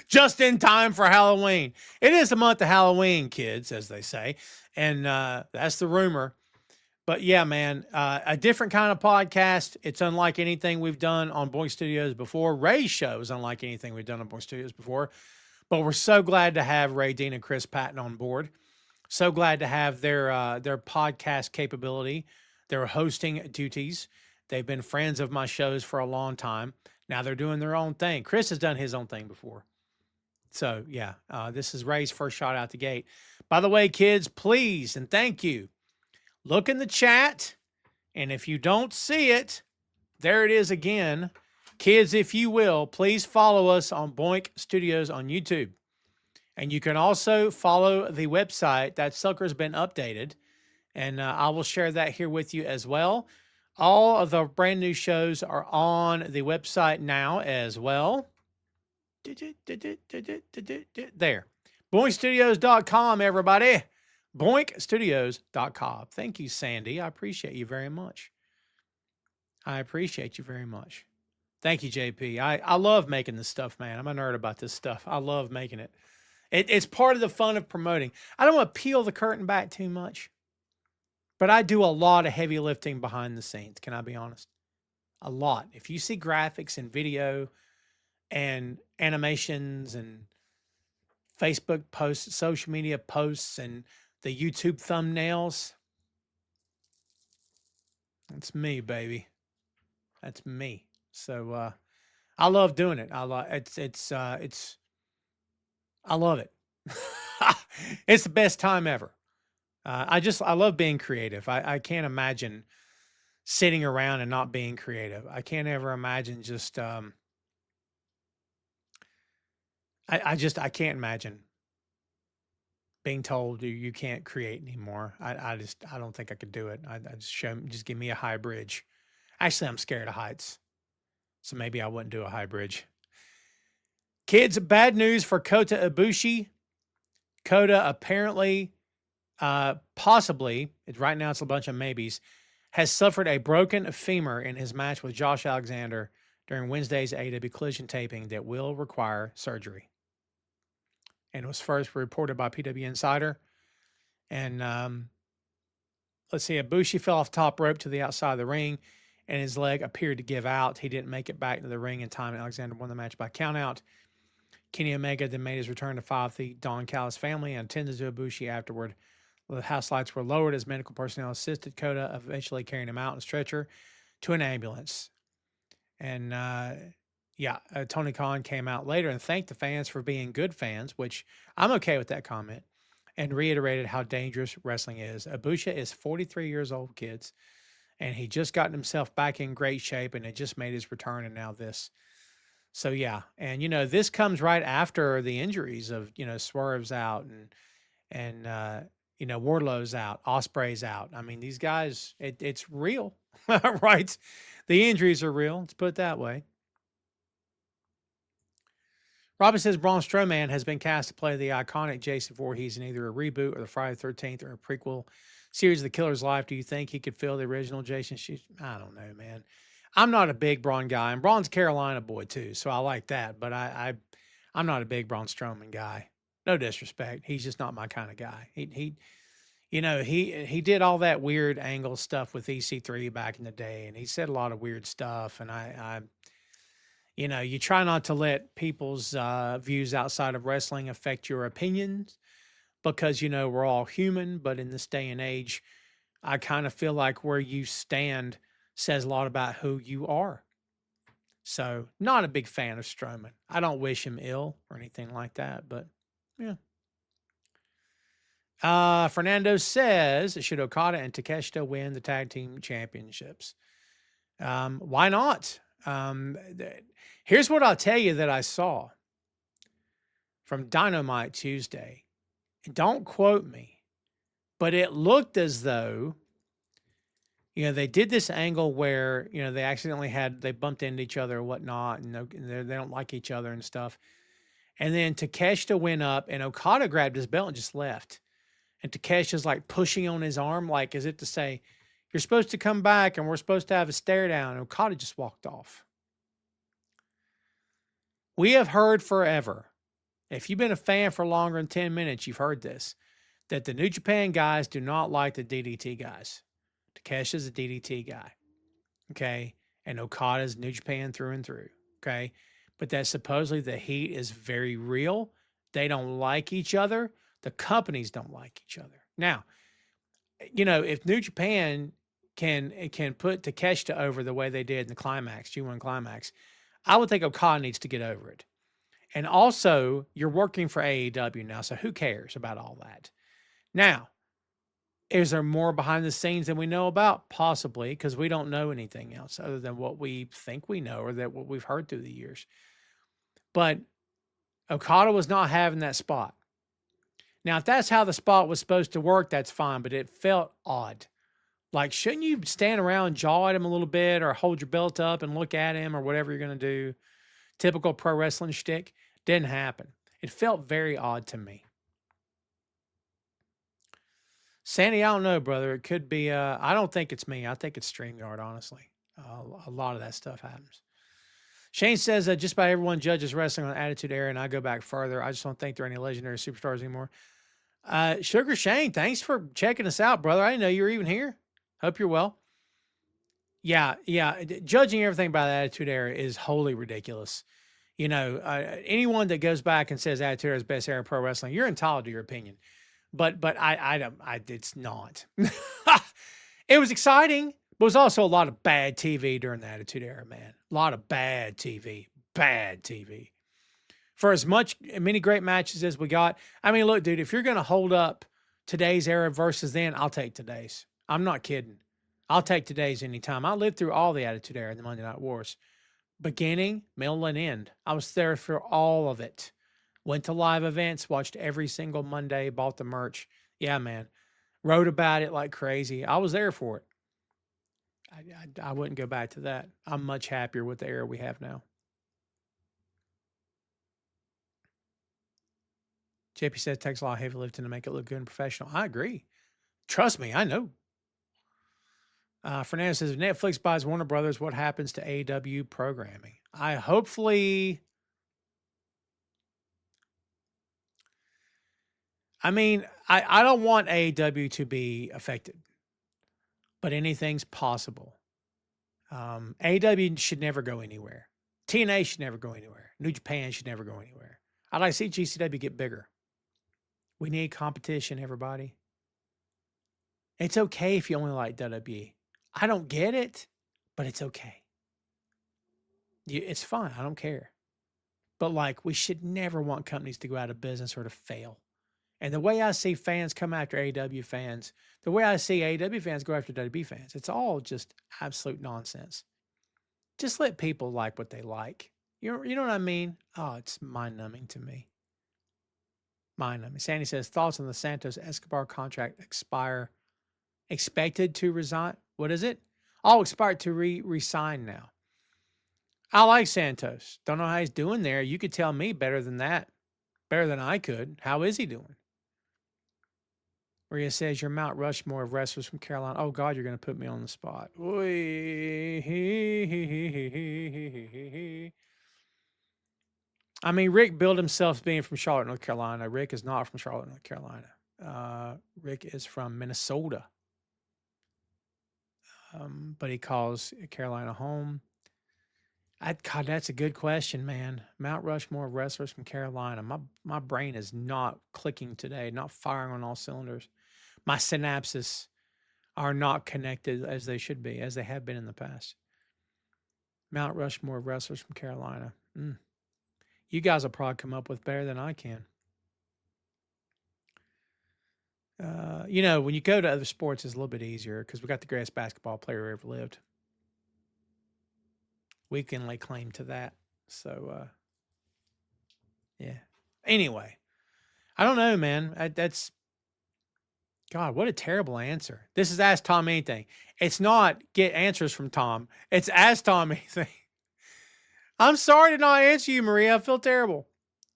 Just in time for Halloween. It is the month of Halloween, kids, as they say. And that's the rumor. But yeah, man, a different kind of podcast. It's unlike anything we've done on Boink Studios before. Ray's show is unlike anything we've done on Boink Studios before. But we're so glad to have Ray Dean and Chris Patton on board. So glad to have their podcast capability, their hosting duties. They've been friends of my shows for a long time. Now they're doing their own thing. Chris has done his own thing before. So yeah, this is Ray's first shot out the gate. By the way, kids, please and thank you. Look in the chat. And if you don't see it, there it is again. Kids, if you will, please follow us on Boink Studios on YouTube. And you can also follow the website. That sucker's been updated. And I will share that here with you as well. All of the brand new shows are on the website now as well. There. BoinkStudios.com, everybody. BoinkStudios.com. Thank you, Sandy. I appreciate you very much. I appreciate you very much. Thank you, JP. I love making this stuff, man. I'm a nerd about this stuff. I love making it. It's part of the fun of promoting. I don't want to peel the curtain back too much, but I do a lot of heavy lifting behind the scenes. Can I be honest? A lot. If you see graphics and video, and animations and Facebook posts, social media posts, and the YouTube thumbnails. That's me, baby. That's me. So I love doing it. I love I love it. It's the best time ever. I love being creative. I can't imagine sitting around and not being creative. I can't ever imagine just I can't imagine being told you can't create anymore. I don't think I could do it. I just give me a high bridge. Actually, I'm scared of heights, so maybe I wouldn't do a high bridge. Kids, bad news for Kota Ibushi. Kota apparently, possibly, right now it's a bunch of maybes, has suffered a broken femur in his match with Josh Alexander during Wednesday's AEW Collision taping that will require surgery. And it was first reported by PW Insider. And let's see, Ibushi fell off top rope to the outside of the ring, and his leg appeared to give out. He didn't make it back to the ring in time, and Alexander won the match by countout. Kenny Omega then made his return to five the Don Callis family and attended to Ibushi afterward. The house lights were lowered as medical personnel assisted Kota, eventually carrying him out in a stretcher to an ambulance. And Tony Khan came out later and thanked the fans for being good fans, which I'm okay with that comment, and reiterated how dangerous wrestling is. Ibushi is 43 years old, kids, and he just gotten himself back in great shape, and it just made his return, and now this. So, yeah, and, this comes right after the injuries of, Swerve's out and Wardlow's out, Osprey's out. I mean, these guys, it's real, right? The injuries are real. Let's put it that way. Robin says Braun Strowman has been cast to play the iconic Jason Voorhees in either a reboot or the Friday the 13th or a prequel series of The Killer's Life. Do you think he could fill the original Jason shoes? I don't know, man. I'm not a big Braun guy, and Braun's a Carolina boy too, so I like that. But I'm not a big Braun Strowman guy. No disrespect, he's just not my kind of guy. He did all that weird angle stuff with EC3 back in the day, and he said a lot of weird stuff. And you try not to let people's views outside of wrestling affect your opinions because, we're all human. But in this day and age, I kind of feel like where you stand says a lot about who you are. So not a big fan of Strowman. I don't wish him ill or anything like that, but yeah. Fernando says, should Okada and Takeshita win the tag team championships? Why not? Here's what I'll tell you that I saw from Dynamite Tuesday. Don't quote me, but it looked as though, they did this angle where, they bumped into each other or whatnot, and they don't like each other and stuff. And then Takeshita went up and Okada grabbed his belt and just left. And Takesha's like pushing on his arm, like as if to say, you're supposed to come back and we're supposed to have a stare down. And Okada just walked off. We have heard forever, if you've been a fan for longer than 10 minutes, you've heard this, that the New Japan guys do not like the DDT guys. Takesha's a DDT guy, okay? And Okada's New Japan through and through, okay? But that supposedly the heat is very real. They don't like each other. The companies don't like each other. Now, if New Japan can put Takeshita over the way they did in the climax, G1 climax, I would think Okada needs to get over it. And also, you're working for AEW now, so who cares about all that? Now, is there more behind the scenes than we know about? Possibly, because we don't know anything else other than what we think we know or what we've heard through the years. But Okada was not having that spot. Now, if that's how the spot was supposed to work, that's fine, but it felt odd. Like, shouldn't you stand around, jaw at him a little bit, or hold your belt up and look at him, or whatever you're going to do? Typical pro wrestling shtick. Didn't happen. It felt very odd to me. Sandy, I don't know, brother. It could be, I don't think it's me. I think it's StreamYard, honestly. A lot of that stuff happens. Shane says that just about everyone judges wrestling on Attitude Era, and I go back further. I just don't think there are any legendary superstars anymore. Sugar Shane, thanks for checking us out, brother. I didn't know you were even here. Hope you're well. Yeah. Judging everything by the Attitude Era is wholly ridiculous. Anyone that goes back and says Attitude Era is best era of pro wrestling, you're entitled to your opinion. But it's not. It was exciting, but it was also a lot of bad TV during the Attitude Era, man. A lot of bad TV. Bad TV. For as many great matches as we got. I mean, look, dude, if you're going to hold up today's era versus then, I'll take today's. I'm not kidding. I'll take today's anytime. I lived through all the Attitude Era and the Monday Night Wars. Beginning, middle, and end. I was there for all of it. Went to live events, watched every single Monday, bought the merch. Yeah, man. Wrote about it like crazy. I was there for it. I wouldn't go back to that. I'm much happier with the era we have now. JP says, takes a lot of heavy lifting to make it look good and professional. I agree. Trust me, I know. Fernando says, if Netflix buys Warner Brothers, what happens to AEW programming? I don't want AEW to be affected, but anything's possible. AEW should never go anywhere. TNA should never go anywhere. New Japan should never go anywhere. I'd like to see GCW get bigger. We need competition, everybody. It's okay if you only like WWE. I don't get it, but it's okay. It's fine. I don't care. But we should never want companies to go out of business or to fail. And the way I see fans come after AEW fans, the way I see AEW fans go after WWE fans, it's all just absolute nonsense. Just let people like what they like. You know what I mean? Oh, it's mind-numbing to me. Mind-numbing. Sandy says, thoughts on the Santos Escobar contract expected to resign? What is it? All expired to resign now. I like Santos. Don't know how he's doing there. You could tell me better than that. Better than I could. How is he doing? Maria says, your Mount Rushmore of wrestlers from Carolina. Oh, God, you're going to put me on the spot. I mean, Rick billed himself being from Charlotte, North Carolina. Rick is not from Charlotte, North Carolina. Rick is from Minnesota. But he calls Carolina home. God, that's a good question, man. Mount Rushmore of wrestlers from Carolina. My brain is not clicking today, not firing on all cylinders. My synapses are not connected as they should be, as they have been in the past. Mount Rushmore of wrestlers from Carolina. You guys will probably come up with better than I can. When you go to other sports, it's a little bit easier because we got the greatest basketball player who ever lived. We can lay claim to that. So, yeah. Anyway, I don't know, man. God, what a terrible answer. This is Ask Tom Anything. It's not get answers from Tom. It's Ask Tom Anything. I'm sorry to not answer you, Maria. I feel terrible.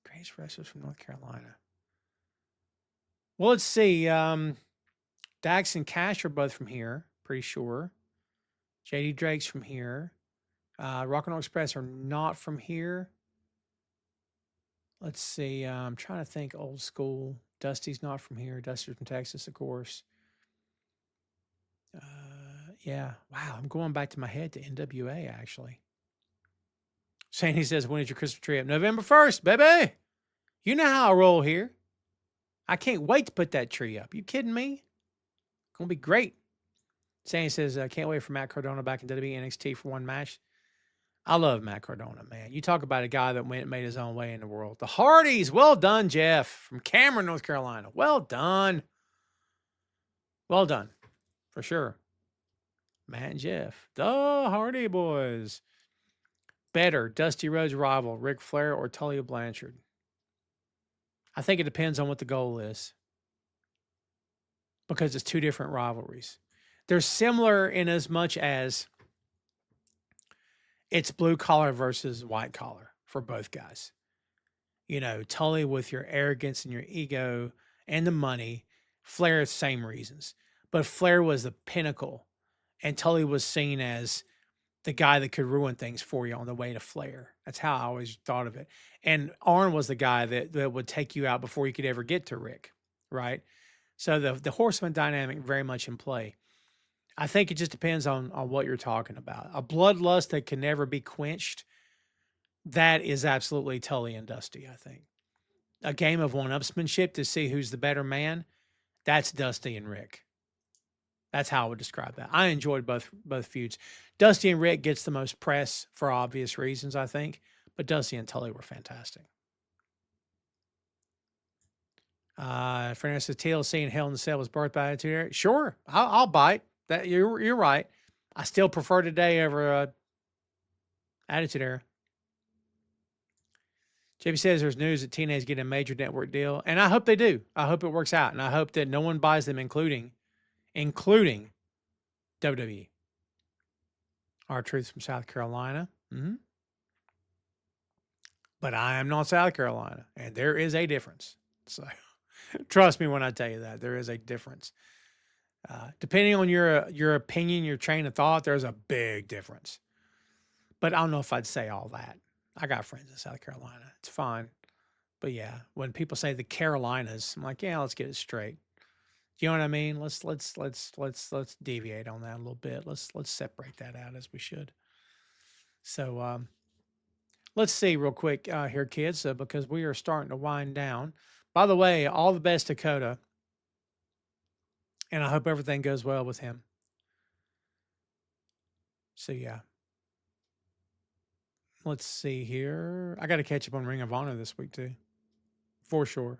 Greatest wrestlers from North Carolina. Well, let's see. Dax and Cash are both from here, pretty sure. JD Drake's from here. Rock and Roll Express are not from here. Let's see. I'm trying to think old school. Dusty's not from here. Dusty's from Texas, of course. Yeah. Wow. I'm going back to my head to NWA, actually. Sandy says, when is your Christmas tree up? November 1st, baby. You know how I roll here. I can't wait to put that tree up. You kidding me? Gonna be great. Sandy says, can't wait for Matt Cardona back in WWE NXT for one match. I love Matt Cardona, man. You talk about a guy that went and made his own way in the world. The Hardys, well done, Jeff, from Cameron, North Carolina. Well done. Well done, for sure. Matt and Jeff, the Hardy Boys. Better, Dusty Rhodes rival, Ric Flair or Tully Blanchard? I think it depends on what the goal is, because it's two different rivalries. They're similar in as much as it's blue collar versus white collar for both guys. Tully with your arrogance and your ego and the money. Flair, same reasons. But Flair was the pinnacle, and Tully was seen as the guy that could ruin things for you on the way to Flair. That's how I always thought of it. And Arn was the guy that would take you out before you could ever get to Rick, right? So the Horseman dynamic very much in play. I think it just depends on what you're talking about. A bloodlust that can never be quenched that is absolutely Tully and Dusty, I think. A game of one-upsmanship to see who's the better man, that's Dusty and Rick. That's how I would describe that. I enjoyed both feuds. Dusty and Rick gets the most press for obvious reasons, I think, but Dusty and Tully were fantastic. Fernando says TLC and Hell in the Cell was birthed by Attitude Era. Sure, I'll bite that. You're right. I still prefer today over Attitude Era. JP says there's news that TNA's getting a major network deal, and I hope they do. I hope it works out, and I hope that no one buys them, including WWE. Our Truth from South Carolina. Mm-hmm. But I am not South Carolina, and there is a difference. So trust me when I tell you that there is a difference. Depending on your opinion, your train of thought, there's a big difference. But I don't know if I'd say all that. I got friends in South Carolina. It's fine. But yeah, when people say the Carolinas, I'm like, yeah, let's get it straight. Do you know what I mean? Let's deviate on that a little bit. Let's separate that out as we should. So let's see real quick here, kids, because we are starting to wind down. By the way, all the best, Dakota. And I hope everything goes well with him. So yeah. Let's see here. I got to catch up on Ring of Honor this week too, for sure.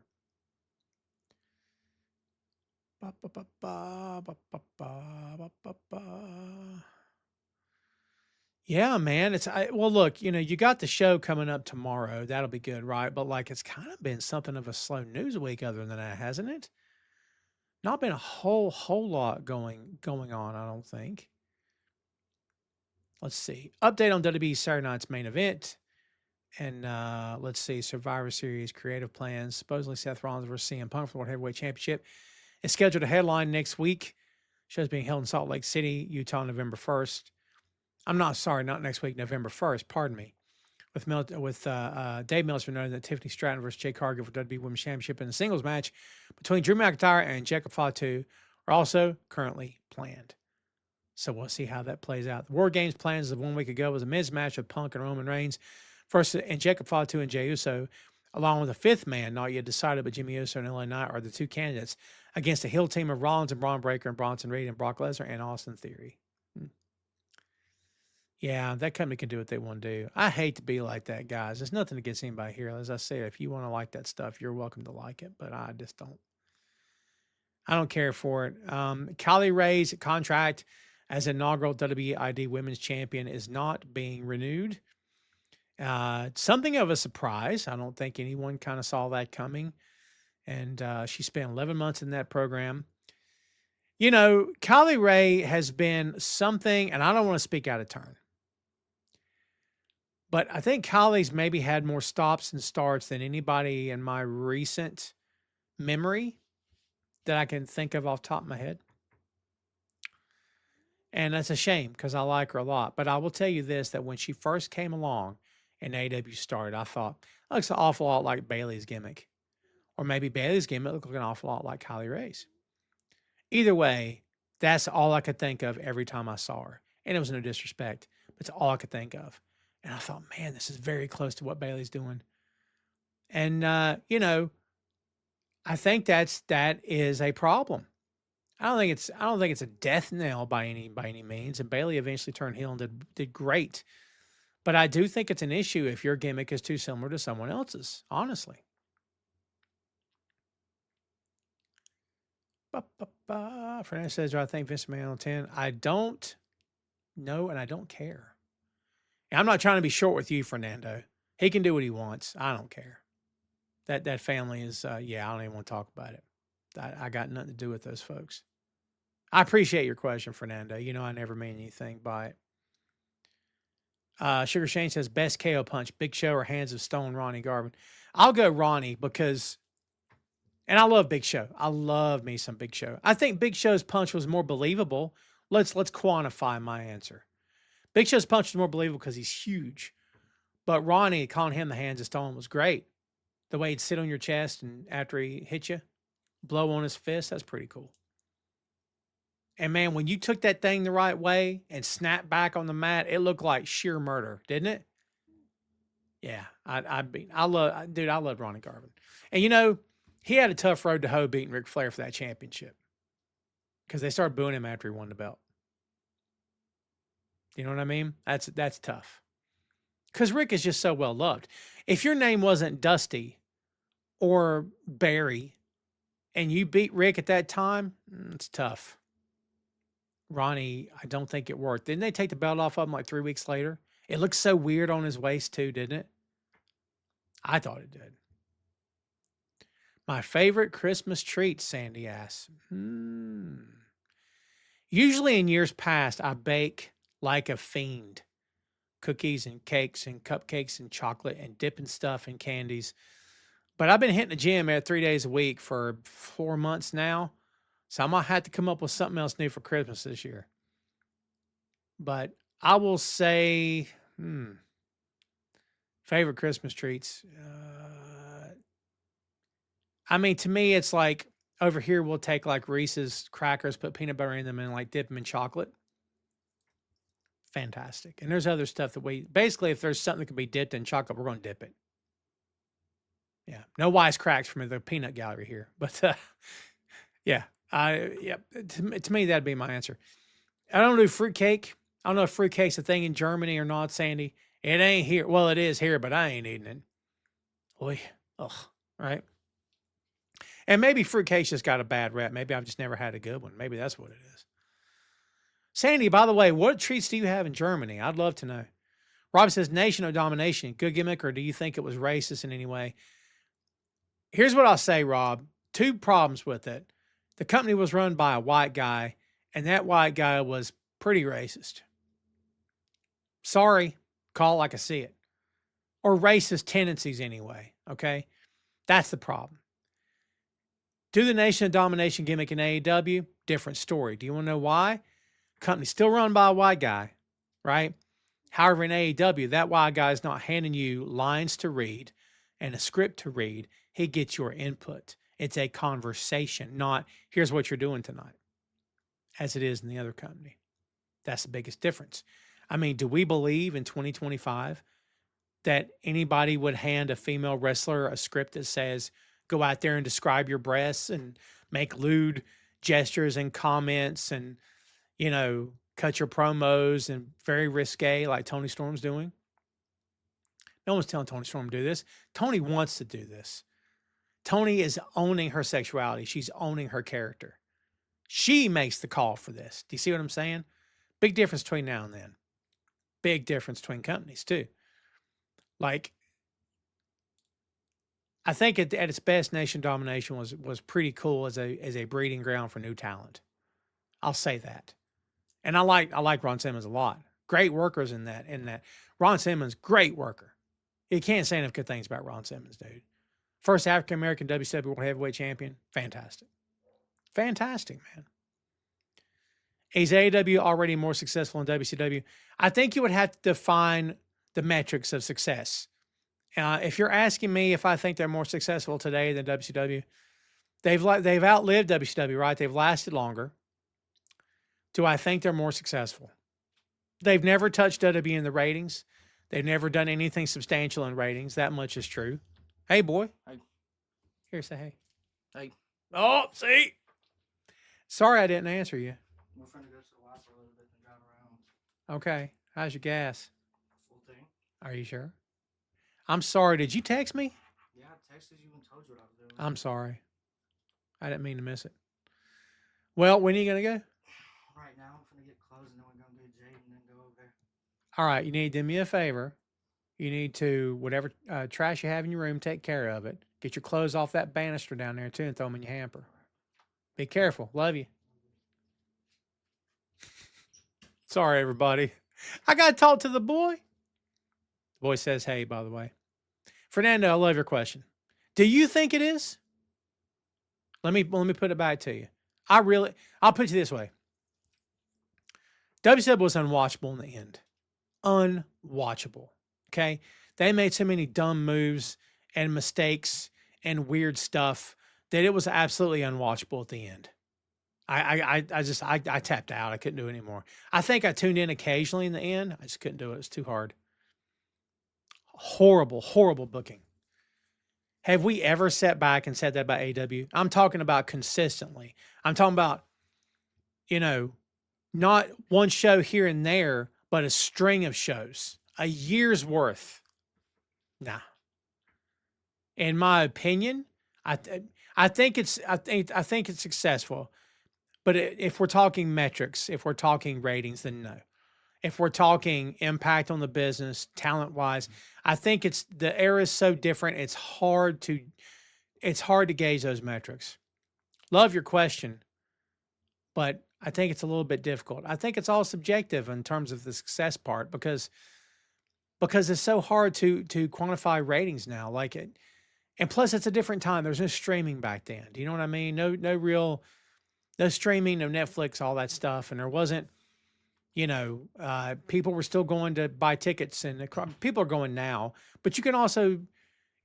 Yeah, man. Well, look, you got the show coming up tomorrow. That'll be good, right? But like, it's kind of been something of a slow news week other than that, hasn't it? Not been a whole lot going on, I don't think. Let's see. Update on WWE Saturday night's main event. And let's see. Survivor Series creative plans. Supposedly Seth Rollins versus CM Punk for the World Heavyweight Championship is scheduled to headline next week. Show's being held in Salt Lake City, Utah, November 1st. Not next week, November 1st. Pardon me. With Dave Meltzer noting that Tiffany Stratton versus Jake Cargill for WWE Women's Championship in a singles match between Drew McIntyre and Jacob Fatu are also currently planned. So we'll see how that plays out. The War Games plans of 1 week ago was a men's match of Punk and Roman Reigns and Jacob Fatu and Jey Uso, along with a fifth man not yet decided, but Jimmy Uso and LA Knight are the two candidates against a heel team of Rollins and Braun Breaker and Bronson Reed and Brock Lesnar and Austin Theory. Yeah, that company can do what they want to do. I hate to be like that, guys. There's nothing against anybody here. As I said, if you want to like that stuff, you're welcome to like it, but I just don't. I don't care for it. Kylie Ray's contract as inaugural WID Women's Champion is not being renewed. Something of a surprise. I don't think anyone kind of saw that coming. And she spent 11 months in that program. Kylie Ray has been something, and I don't want to speak out of turn, but I think Kylie's maybe had more stops and starts than anybody in my recent memory that I can think of off the top of my head. And that's a shame because I like her a lot. But I will tell you this, that when she first came along and AEW started, I thought, it looks an awful lot like Bayley's gimmick. Or maybe Bayley's gimmick looked an awful lot like Kylie Ray's. Either way, that's all I could think of every time I saw her. And it was no disrespect, but it's all I could think of. And I thought, man, this is very close to what Bayley's doing. And, I think that is a problem. I don't think it's a death knell by any means. And Bayley eventually turned heel and did great. But I do think it's an issue if your gimmick is too similar to someone else's, honestly. Fernando says, do I think Vince McMahon on 10? I don't know, and I don't care. And I'm not trying to be short with you, Fernando. He can do what he wants. I don't care. That family is, I don't even want to talk about it. I got nothing to do with those folks. I appreciate your question, Fernando. I never mean anything by it. Sugar Shane says, best KO punch, Big Show or Hands of Stone, Ronnie Garvin. I'll go Ronnie because, and I love Big Show. I love me some Big Show. I think Big Show's punch was more believable. Let's quantify my answer. Big Show's punch is more believable because he's huge. But Ronnie, calling him the Hands of Stone was great. The way he'd sit on your chest and after he hit you, blow on his fist, that's pretty cool. And man, when you took that thing the right way and snapped back on the mat, it looked like sheer murder, didn't it? Yeah, I love, dude. I love Ronnie Garvin, and you know, he had a tough road to hoe beating Ric Flair for that championship because they started booing him after he won the belt. You know what I mean? That's tough because Rick is just so well loved. If your name wasn't Dusty or Barry, and you beat Rick at that time, it's tough. Ronnie, I don't think it worked. Didn't they take the belt off of him like 3 weeks later? It looked so weird on his waist too, didn't it? I thought it did. My favorite Christmas treat, Sandy asks. Usually in years past, I bake like a fiend. Cookies and cakes and cupcakes and chocolate and dipping stuff in candies. But I've been hitting the gym at 3 days a week for 4 months now. So I might have to come up with something else new for Christmas this year. But I will say, favorite Christmas treats. I mean, to me, it's like over here, we'll take like Reese's crackers, put peanut butter in them, and like dip them in chocolate. Fantastic. And there's other stuff that basically, if there's something that can be dipped in chocolate, we're going to dip it. Yeah. No wise cracks from the peanut gallery here. But yeah. To me, that'd be my answer. I don't do fruitcake. I don't know if fruitcake's a thing in Germany or not, Sandy. It ain't here. Well, it is here, but I ain't eating it. Boy, ugh, right? And maybe fruitcake's just got a bad rep. Maybe I've just never had a good one. Maybe that's what it is. Sandy, by the way, what treats do you have in Germany? I'd love to know. Rob says, Nation of Domination. Good gimmick, or do you think it was racist in any way? Here's what I'll say, Rob. 2 problems with it. The company was run by a white guy, and that white guy was pretty racist. Sorry, call it like I see it. Or racist tendencies anyway, okay? That's the problem. Do the Nation of Domination gimmick in AEW? Different story. Do you want to know why? Company still run by a white guy, right? However, in AEW, that white guy is not handing you lines to read and a script to read. He gets your input. It's a conversation, not here's what you're doing tonight, as it is in the other company. That's the biggest difference. I mean, do we believe in 2025 that anybody would hand a female wrestler a script that says, go out there and describe your breasts and make lewd gestures and comments and, you know, cut your promos and very risque like Tony Storm's doing? No one's telling Tony Storm to do this. Tony wants to do this. Tony is owning her sexuality. She's owning her character. She makes the call for this. Do you see what I'm saying? Big difference between now and then. Big difference between companies too. Like, I think at its best, Nation Domination was pretty cool as a breeding ground for new talent. I'll say that. And I like Ron Simmons a lot. Great workers in that. Ron Simmons, great worker. You can't say enough good things about Ron Simmons, dude. First African American WCW World Heavyweight Champion. Fantastic. Fantastic, man. Is AEW already more successful in WCW? I think you would have to define the metrics of success. If you're asking me if I think they're more successful today than WCW, they've outlived WCW, right? They've lasted longer. Do I think they're more successful? They've never touched WWE in the ratings. They've never done anything substantial in ratings. That much is true. Hey, boy. Hey. Here, say hey. Hey. Oh, see? Sorry I didn't answer you. We're finna go to the Y for a little bit and drive around. Okay. How's your gas? Full tank. Are you sure? I'm sorry. Did you text me? Yeah, I texted you and told you what I was doing. I'm sorry. I didn't mean to miss it. Well, when are you going to go? Right now, I'm finna get clothes and then we're gonna do Jade and then go over there. All right. You need to do me a favor. You need to, whatever trash you have in your room, take care of it. Get your clothes off that banister down there, too, and throw them in your hamper. Be careful. Love you. Sorry, everybody. I got to talk to the boy. The boy says, hey, by the way. Fernando, I love your question. Do you think it is? Let me put it back to you. I'll put it this way. WCW was unwatchable in the end. Unwatchable. Okay? They made so many dumb moves and mistakes and weird stuff that it was absolutely unwatchable at the end. I tapped out. I couldn't do it anymore. I think I tuned in occasionally in the end. I just couldn't do it. It was too hard. Horrible, horrible booking. Have we ever sat back and said that about AEW? I'm talking about consistently. I'm talking about, you know, not one show here and there, but a string of shows, a year's worth. Nah. In my opinion, I think it's successful. But if we're talking metrics, if we're talking ratings, then no. If we're talking impact on the business, talent wise, I think the era is so different. It's hard to gauge those metrics. Love your question, but I think it's a little bit difficult. I think it's all subjective in terms of the success part because it's so hard to quantify ratings now. Like it, and plus it's a different time. There's no streaming back then. Do you know what I mean? No streaming, no Netflix, all that stuff, and there wasn't. People were still going to buy tickets, and people are going now. But you can also,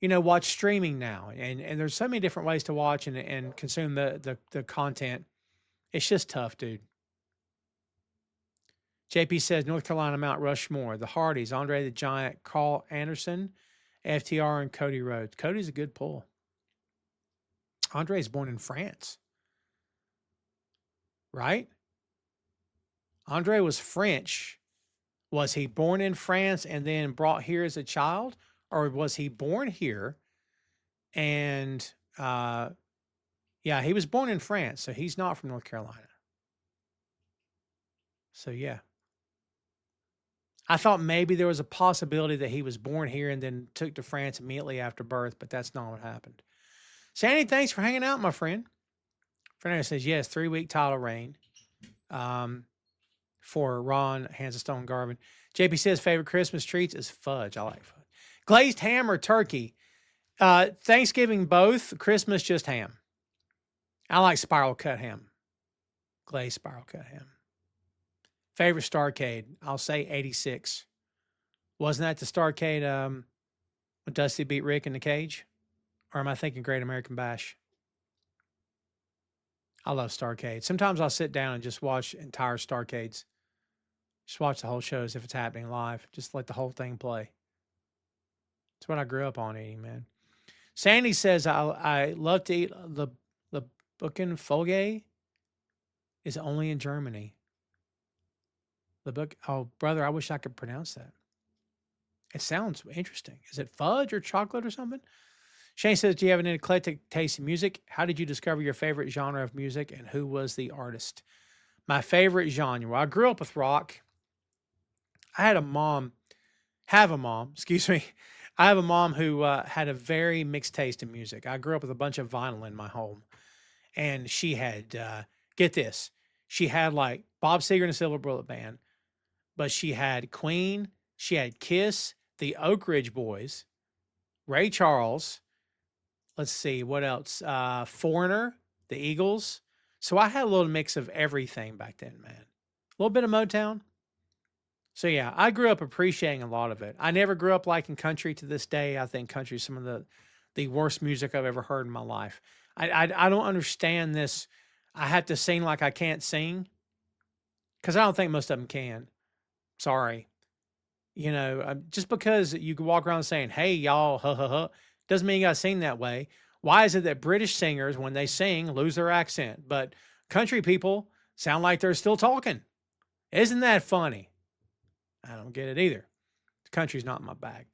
watch streaming now, and there's so many different ways to watch and consume the content. It's just tough, dude. JP says North Carolina Mount Rushmore, the Hardys, Andre the Giant, Carl Anderson, FTR, and Cody Rhodes. Cody's a good pull. Andre's born in France, right? Andre was French. Was he born in France and then brought here as a child? Or was he born here and, he was born in France, so he's not from North Carolina. So, yeah. I thought maybe there was a possibility that he was born here and then took to France immediately after birth, but that's not what happened. Sandy, thanks for hanging out, my friend. Fernando says, yes, 3-week title reign. For Ron, Hands of Stone Garvin. JP says favorite Christmas treats is fudge. I like fudge. Glazed ham or turkey? Thanksgiving both. Christmas just ham. I like spiral cut ham. Glazed spiral cut ham. Favorite Starcade? I'll say 86. Wasn't that the Starcade when Dusty beat Rick in the cage? Or am I thinking Great American Bash? I love Starcade. Sometimes I'll sit down and just watch entire Starcades. Just watch the whole show as if it's happening live. Just let the whole thing play. It's what I grew up on eating, man. Sandy says, I love to eat the Buchenfolge is only in Germany. Oh, brother, I wish I could pronounce that. It sounds interesting. Is it fudge or chocolate or something? Shane says, do you have an eclectic taste in music? How did you discover your favorite genre of music and who was the artist? My favorite genre. Well, I grew up with rock. I have a mom who had a very mixed taste in music. I grew up with a bunch of vinyl in my home. And she had, get this, she had like Bob Seger and the Silver Bullet Band, but she had Queen, she had Kiss, the Oak Ridge Boys, Ray Charles, let's see, what else? Foreigner, the Eagles. So I had a little mix of everything back then, man. A little bit of Motown. So yeah, I grew up appreciating a lot of it. I never grew up liking country to this day. I think country is some of the worst music I've ever heard in my life. I don't understand this. I have to sing like I can't sing because I don't think most of them can. Sorry. Just because you can walk around saying, hey, y'all, ha, ha, ha, doesn't mean you got to sing that way. Why is it that British singers, when they sing, lose their accent, but country people sound like they're still talking? Isn't that funny? I don't get it either. The country's not in my bag.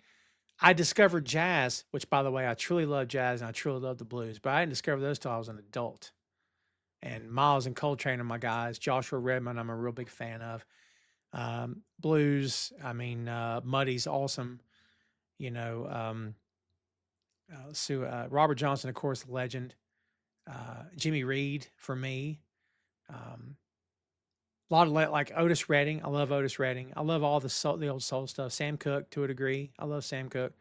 I discovered jazz, which, by the way, I truly love jazz and I truly love the blues, but I didn't discover those till I was an adult. And Miles and Coltrane are my guys. Joshua Redmond, I'm a real big fan of. Blues, Muddy's awesome. Robert Johnson, of course, legend. Jimmy Reed for me. A lot of like Otis Redding. I love Otis Redding. I love all the old soul stuff. Sam Cooke to a degree. I love Sam Cooke.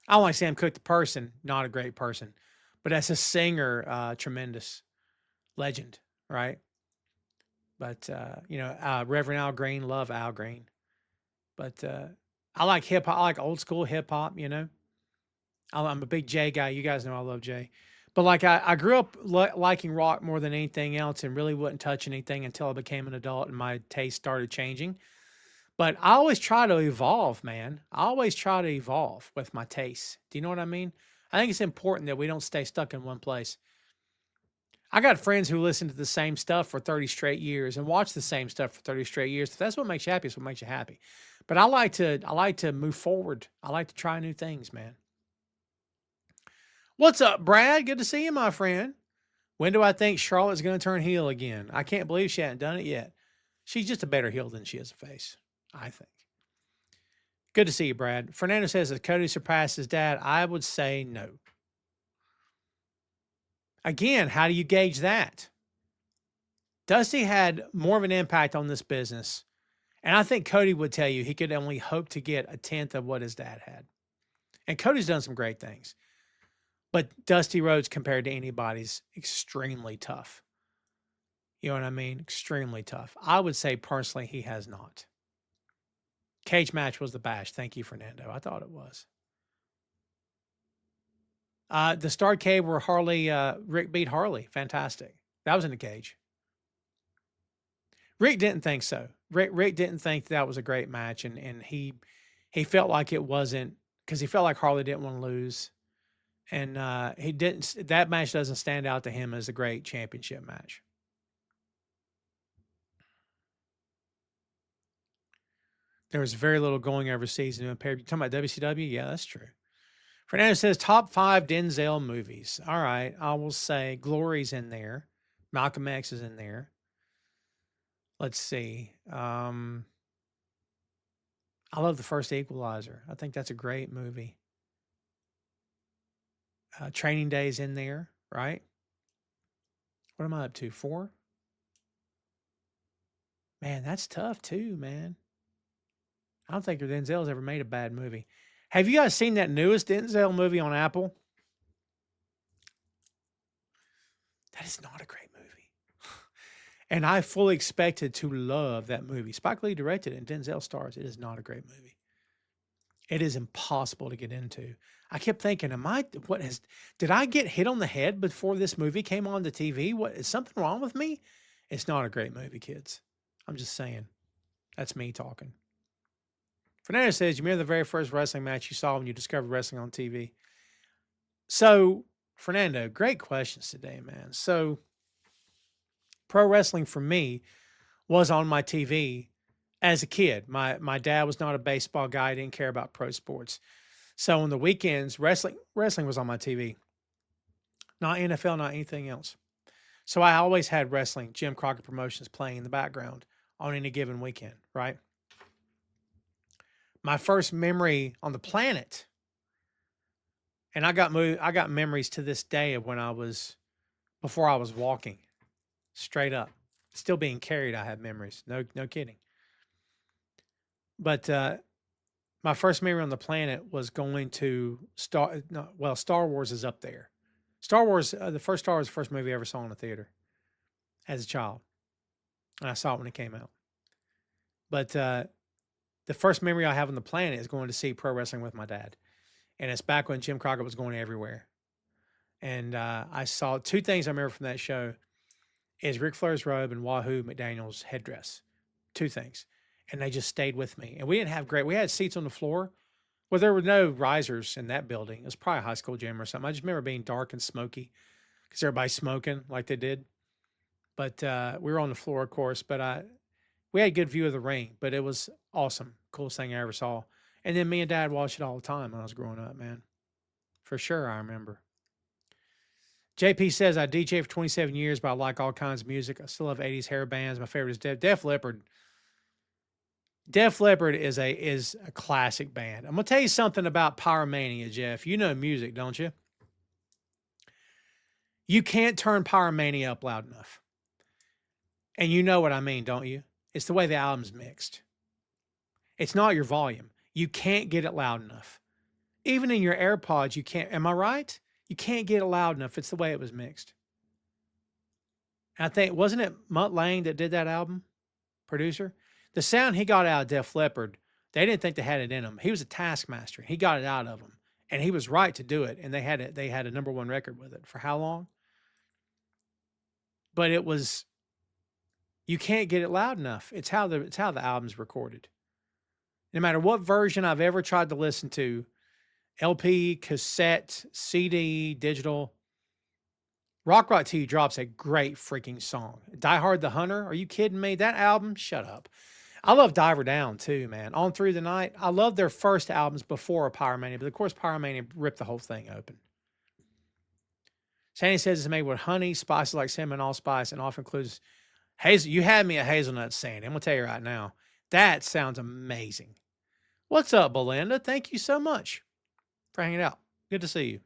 I don't like Sam Cooke the person, not a great person, but as a singer, tremendous legend, right? But Reverend Al Green, love Al Green. But I like hip hop. I like old school hip hop. I'm a big Jay guy. You guys know I love Jay. But like I grew up liking rock more than anything else and really wouldn't touch anything until I became an adult and my taste started changing. But I always try to evolve, man. I always try to evolve with my tastes. Do you know what I mean? I think it's important that we don't stay stuck in one place. I got friends who listen to the same stuff for 30 straight years and watch the same stuff for 30 straight years. If that's what makes you happy, it's what makes you happy. But I like to move forward. I like to try new things, man. What's up, Brad? Good to see you, my friend. When do I think Charlotte's going to turn heel again? I can't believe she hasn't done it yet. She's just a better heel than she is a face, I think. Good to see you, Brad. Fernando says, that Cody surpassed his dad? I would say no. Again, how do you gauge that? Dusty had more of an impact on this business. And I think Cody would tell you he could only hope to get a tenth of what his dad had. And Cody's done some great things. But Dusty Rhodes compared to anybody's extremely tough. You know what I mean? Extremely tough. I would say personally he has not. Cage match was the bash. Thank you, Fernando. I thought it was. The Starrcade where Rick beat Harley. Fantastic. That was in the cage. Rick didn't think so. Rick didn't think that was a great match, and he felt like it wasn't, because he felt like Harley didn't want to lose, and he didn't. That match doesn't stand out to him as a great championship match. There was very little going overseas in pay. You talking about WCW? Yeah, that's true. Fernando says top 5 Denzel movies. All right, I will say Glory's in there. Malcolm X is in there. Let's see. I love the first Equalizer. I think that's a great movie. Training Day's in there, right? What am I up to? 4? Man, that's tough too, man. I don't think Denzel's ever made a bad movie. Have you guys seen that newest Denzel movie on Apple? That is not a great movie. And I fully expected to love that movie. Spike Lee directed it and Denzel stars. It is not a great movie. It is impossible to get into. I kept thinking, did I get hit on the head before this movie came on the TV? What, is something wrong with me? It's not a great movie, kids. I'm just saying. That's me talking. Fernando says, you remember the very first wrestling match you saw when you discovered wrestling on TV? So, Fernando, great questions today, man. So, pro wrestling for me was on my TV as a kid. My dad was not a baseball guy. He didn't care about pro sports. So on the weekends, wrestling was on my TV. Not NFL, not anything else. So I always had wrestling, Jim Crockett Promotions playing in the background on any given weekend, right? My first memory on the planet, and I got memories to this day of before I was walking, straight up. Still being carried, I have memories. No kidding. But my first memory on the planet was going to Star Wars is up there. Star Wars, the first Star Wars, the first movie I ever saw in a theater as a child. And I saw it when it came out. But the first memory I have on the planet is going to see pro wrestling with my dad. And it's back when Jim Crockett was going everywhere. And I saw 2 things I remember from that show is Ric Flair's robe and Wahoo McDaniel's headdress. 2 things. And they just stayed with me. And we had seats on the floor. Well, there were no risers in that building. It was probably a high school gym or something. I just remember being dark and smoky because everybody's smoking like they did. But we were on the floor, of course. But we had a good view of the ring. But it was awesome. Coolest thing I ever saw. And then me and Dad watched it all the time when I was growing up, man. For sure, I remember. JP says, I DJ for 27 years, but I like all kinds of music. I still love 80s hair bands. My favorite is Def Leppard. Def Leppard is a classic band. I'm going to tell you something about Pyromania, Jeff. You know music, don't you? You can't turn Pyromania up loud enough. And you know what I mean, don't you? It's the way the album's mixed. It's not your volume. You can't get it loud enough. Even in your AirPods, you can't. Am I right? You can't get it loud enough. It's the way it was mixed. And I think, wasn't it Mutt Lange that did that album? Producer? The sound he got out of Def Leppard, they didn't think they had it in him. He was a taskmaster. He got it out of them. And he was right to do it. And they had a #1 record with it. For how long? But it was, you can't get it loud enough. It's how the album's recorded. No matter what version I've ever tried to listen to, LP, cassette, CD, digital, Rock Rock Till You Drop's a great freaking song. Die Hard the Hunter, are you kidding me? That album, shut up. I love Diver Down too, man. On Through the Night, I love their first albums before Pyromania, but of course Pyromania ripped the whole thing open. Sandy says it's made with honey, spices like cinnamon, allspice, and often includes hazel. You had me at hazelnut, Sandy. I'm gonna tell you right now, that sounds amazing. What's up, Belinda? Thank you so much for hanging out. Good to see you.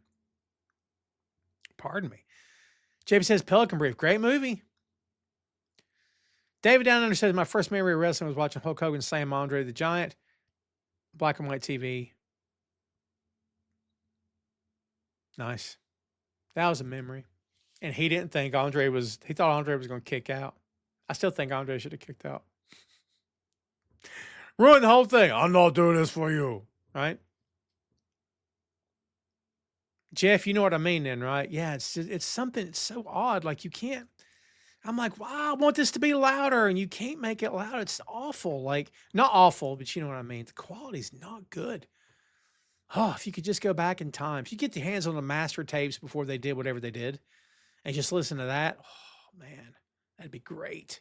Pardon me. JP says Pelican Brief, great movie. David Down Under says my first memory of wrestling was watching Hulk Hogan slam Andre the Giant, black and white TV. Nice. That was a memory. And he didn't think he thought Andre was going to kick out. I still think Andre should have kicked out. Ruined the whole thing. I'm not doing this for you. Right? Jeff, you know what I mean then, right? Yeah, it's something, it's so odd. Like you can't, I'm like, wow, I want this to be louder, and you can't make it louder. It's awful. Like, not awful, but you know what I mean? The quality's not good. Oh, if you could just go back in time. If you get your hands on the master tapes before they did whatever they did, and just listen to that, oh man, that'd be great.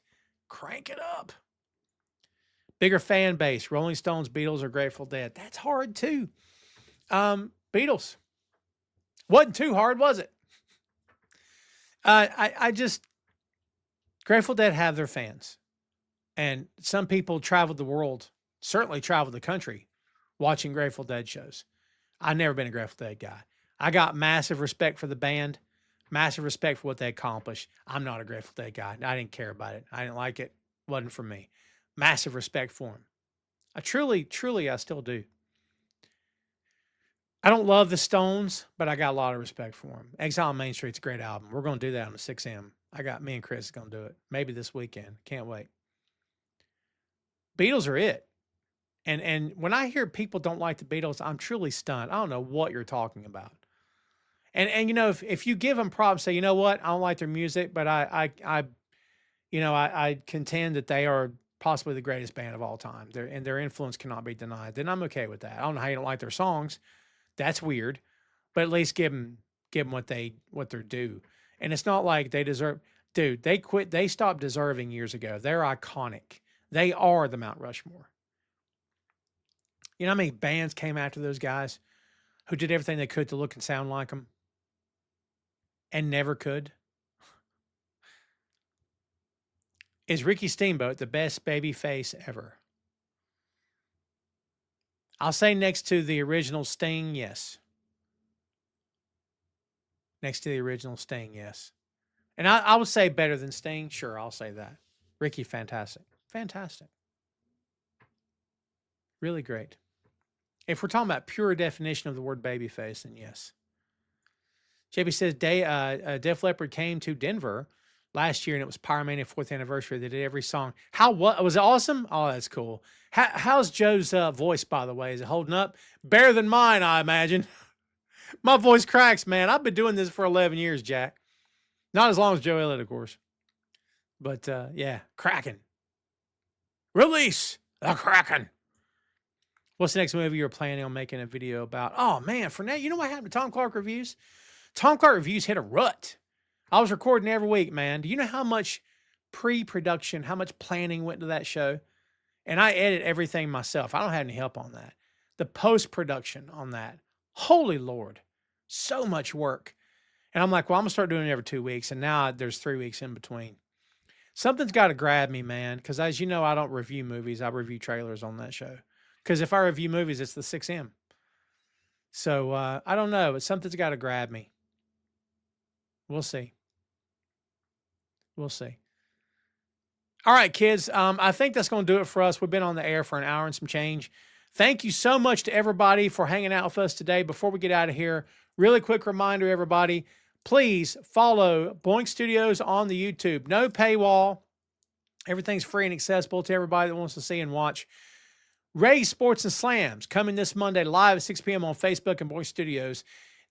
Crank it up. Bigger fan base. Rolling Stones, Beatles, or Grateful Dead. That's hard too. Beatles. Wasn't too hard, was it? I just, Grateful Dead have their fans. And some people traveled the world, certainly traveled the country, watching Grateful Dead shows. I've never been a Grateful Dead guy. I got massive respect for the band, massive respect for what they accomplished. I'm not a Grateful Dead guy. I didn't care about it. I didn't like it. Wasn't for me. Massive respect for them. I truly, I still do. I don't love the Stones, but I got a lot of respect for them. Exile on Main Street's a great album. We're going to do that on the 6M. Me and Chris is going to do it. Maybe this weekend. Can't wait. Beatles are it. And when I hear people don't like the Beatles, I'm truly stunned. I don't know what you're talking about. And you know, if you give them props, say, you know what, I don't like their music, but I contend that they are possibly the greatest band of all time. Their influence cannot be denied. Then I'm okay with that. I don't know how you don't like their songs. That's weird, but at least give them what they're due. And it's not like they deserve. Dude, they stopped deserving years ago. They're iconic. They are the Mount Rushmore. You know how many bands came after those guys who did everything they could to look and sound like them and never could? Is Ricky Steamboat the best baby face ever? I'll say next to the original Sting, yes. Next to the original Sting, yes. And I would say better than Sting. Sure, I'll say that. Ricky, fantastic. Fantastic. Really great. If we're talking about pure definition of the word babyface, then yes. JB says Def Leppard came to Denver last year, and it was Pyromania 4th anniversary. They did every song. Was it awesome? Oh, that's cool. How's Joe's voice, by the way? Is it holding up? Better than mine, I imagine. My voice cracks, man. I've been doing this for 11 years, Jack. Not as long as Joe Elliott, of course. But, yeah, cracking. Release the Kraken. What's the next movie you're planning on making a video about? Oh, man, for now, you know what happened to Tom Clark Reviews? Tom Clark Reviews hit a rut. I was recording every week, man. Do you know how much pre-production, how much planning went into that show? And I edit everything myself. I don't have any help on that. The post-production on that. Holy Lord. So much work. And I'm like, well, I'm going to start doing it every 2 weeks. And now there's 3 weeks in between. Something's got to grab me, man. Because as you know, I don't review movies. I review trailers on that show. Because if I review movies, it's the 6M. So I don't know. But something's got to grab me. We'll see. We'll see. All right, kids. I think that's going to do it for us. We've been on the air for an hour and some change. Thank you so much to everybody for hanging out with us today. Before we get out of here, really quick reminder, everybody, please follow Boink Studios on the YouTube. No paywall. Everything's free and accessible to everybody that wants to see and watch. Ray Sports and Slams coming this Monday live at 6 p.m. on Facebook and Boink Studios.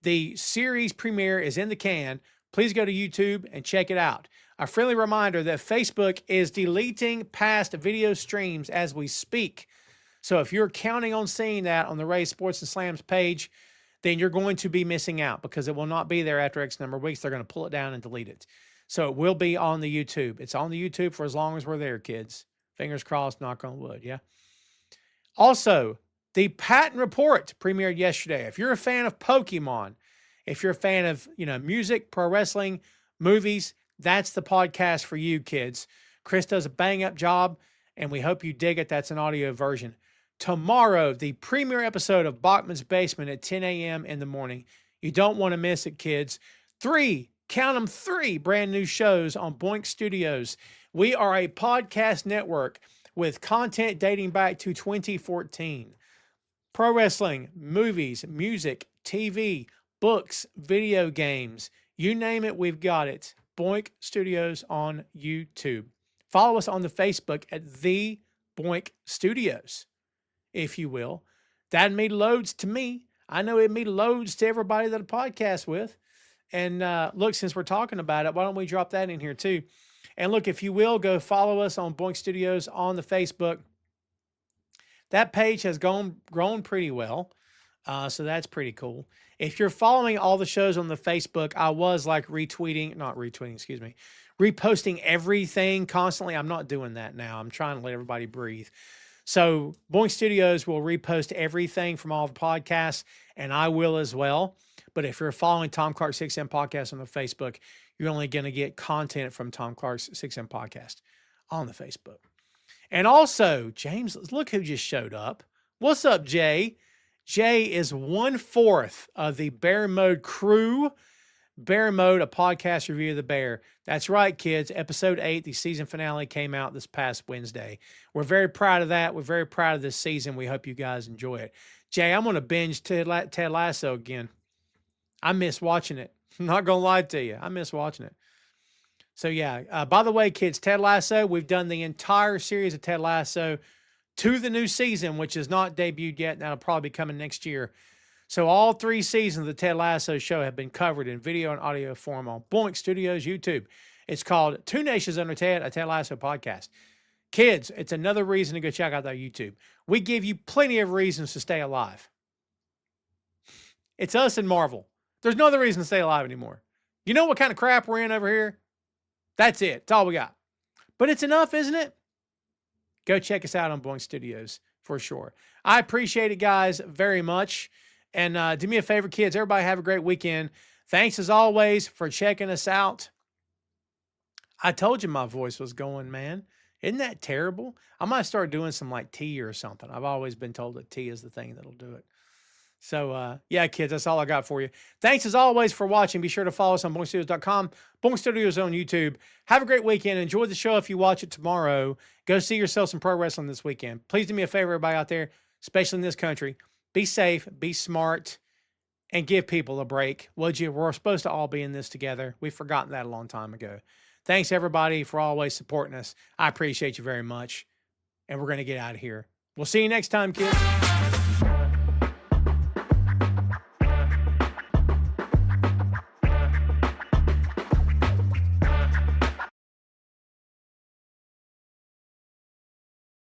The series premiere is in the can. Please go to YouTube and check it out. A friendly reminder that Facebook is deleting past video streams as we speak. So if you're counting on seeing that on the Ray Sports and Slams page, then you're going to be missing out because it will not be there after X number of weeks. They're going to pull it down and delete it. So it will be on the YouTube. It's on the YouTube for as long as we're there, kids. Fingers crossed, knock on wood, yeah? Also, the Patton Report premiered yesterday. If you're a fan of Pokemon, if you're a fan of, music, pro wrestling, movies, that's the podcast for you, kids. Chris does a bang-up job, and we hope you dig it. That's an audio version. Tomorrow, the premiere episode of Bachman's Basement at 10 a.m. in the morning. You don't want to miss it, kids. 3, count them, 3 brand new shows on Boink Studios. We are a podcast network with content dating back to 2014. Pro wrestling, movies, music, TV, books, video games, you name it, we've got it. Boink Studios on YouTube. Follow us on the Facebook at The Boink Studios, if you will. That'd mean loads to me. I know it'd mean loads to everybody that I podcast with. And look, since we're talking about it, why don't we drop that in here too? And look, if you will, go follow us on Boink Studios on the Facebook. That page has grown pretty well. So that's pretty cool. If you're following all the shows on the Facebook, I was like reposting everything constantly. I'm not doing that now. I'm trying to let everybody breathe. So Boink Studios will repost everything from all the podcasts, and I will as well. But if you're following Tom Clark 6M Podcast on the Facebook, you're only going to get content from Tom Clark's 6M Podcast on the Facebook. And also, James, look who just showed up. What's up, Jay? Jay is 1/4 of the Bear Mode crew. Bear Mode, a podcast review of the Bear. That's right, kids. Episode 8, the season finale, came out this past Wednesday. We're very proud of that. We're very proud of this season. We hope you guys enjoy it. Jay, I'm going to binge Ted Lasso again. I miss watching it. I'm not going to lie to you. I miss watching it. So, yeah. By the way, kids, Ted Lasso, we've done the entire series of Ted Lasso to the new season, which is not debuted yet. That'll probably be coming next year. So all 3 seasons of the Ted Lasso show have been covered in video and audio form on Boink Studios YouTube. It's called Two Nations Under Ted, a Ted Lasso podcast. Kids, it's another reason to go check out that YouTube. We give you plenty of reasons to stay alive. It's us and Marvel. There's no other reason to stay alive anymore. You know what kind of crap we're in over here? That's it. That's all we got. But it's enough, isn't it? Go check us out on Boink Studios for sure. I appreciate it, guys, very much. And do me a favor, kids. Everybody have a great weekend. Thanks, as always, for checking us out. I told you my voice was going, man. Isn't that terrible? I might start doing some like tea or something. I've always been told that tea is the thing that'll do it. So, yeah, kids, that's all I got for you. Thanks, as always, for watching. Be sure to follow us on BoinkStudios.com, Boink Studios on YouTube. Have a great weekend. Enjoy the show if you watch it tomorrow. Go see yourself some pro wrestling this weekend. Please do me a favor, everybody out there, especially in this country. Be safe, be smart, and give people a break. Would you? We're supposed to all be in this together. We've forgotten that a long time ago. Thanks, everybody, for always supporting us. I appreciate you very much. And we're going to get out of here. We'll see you next time, kids.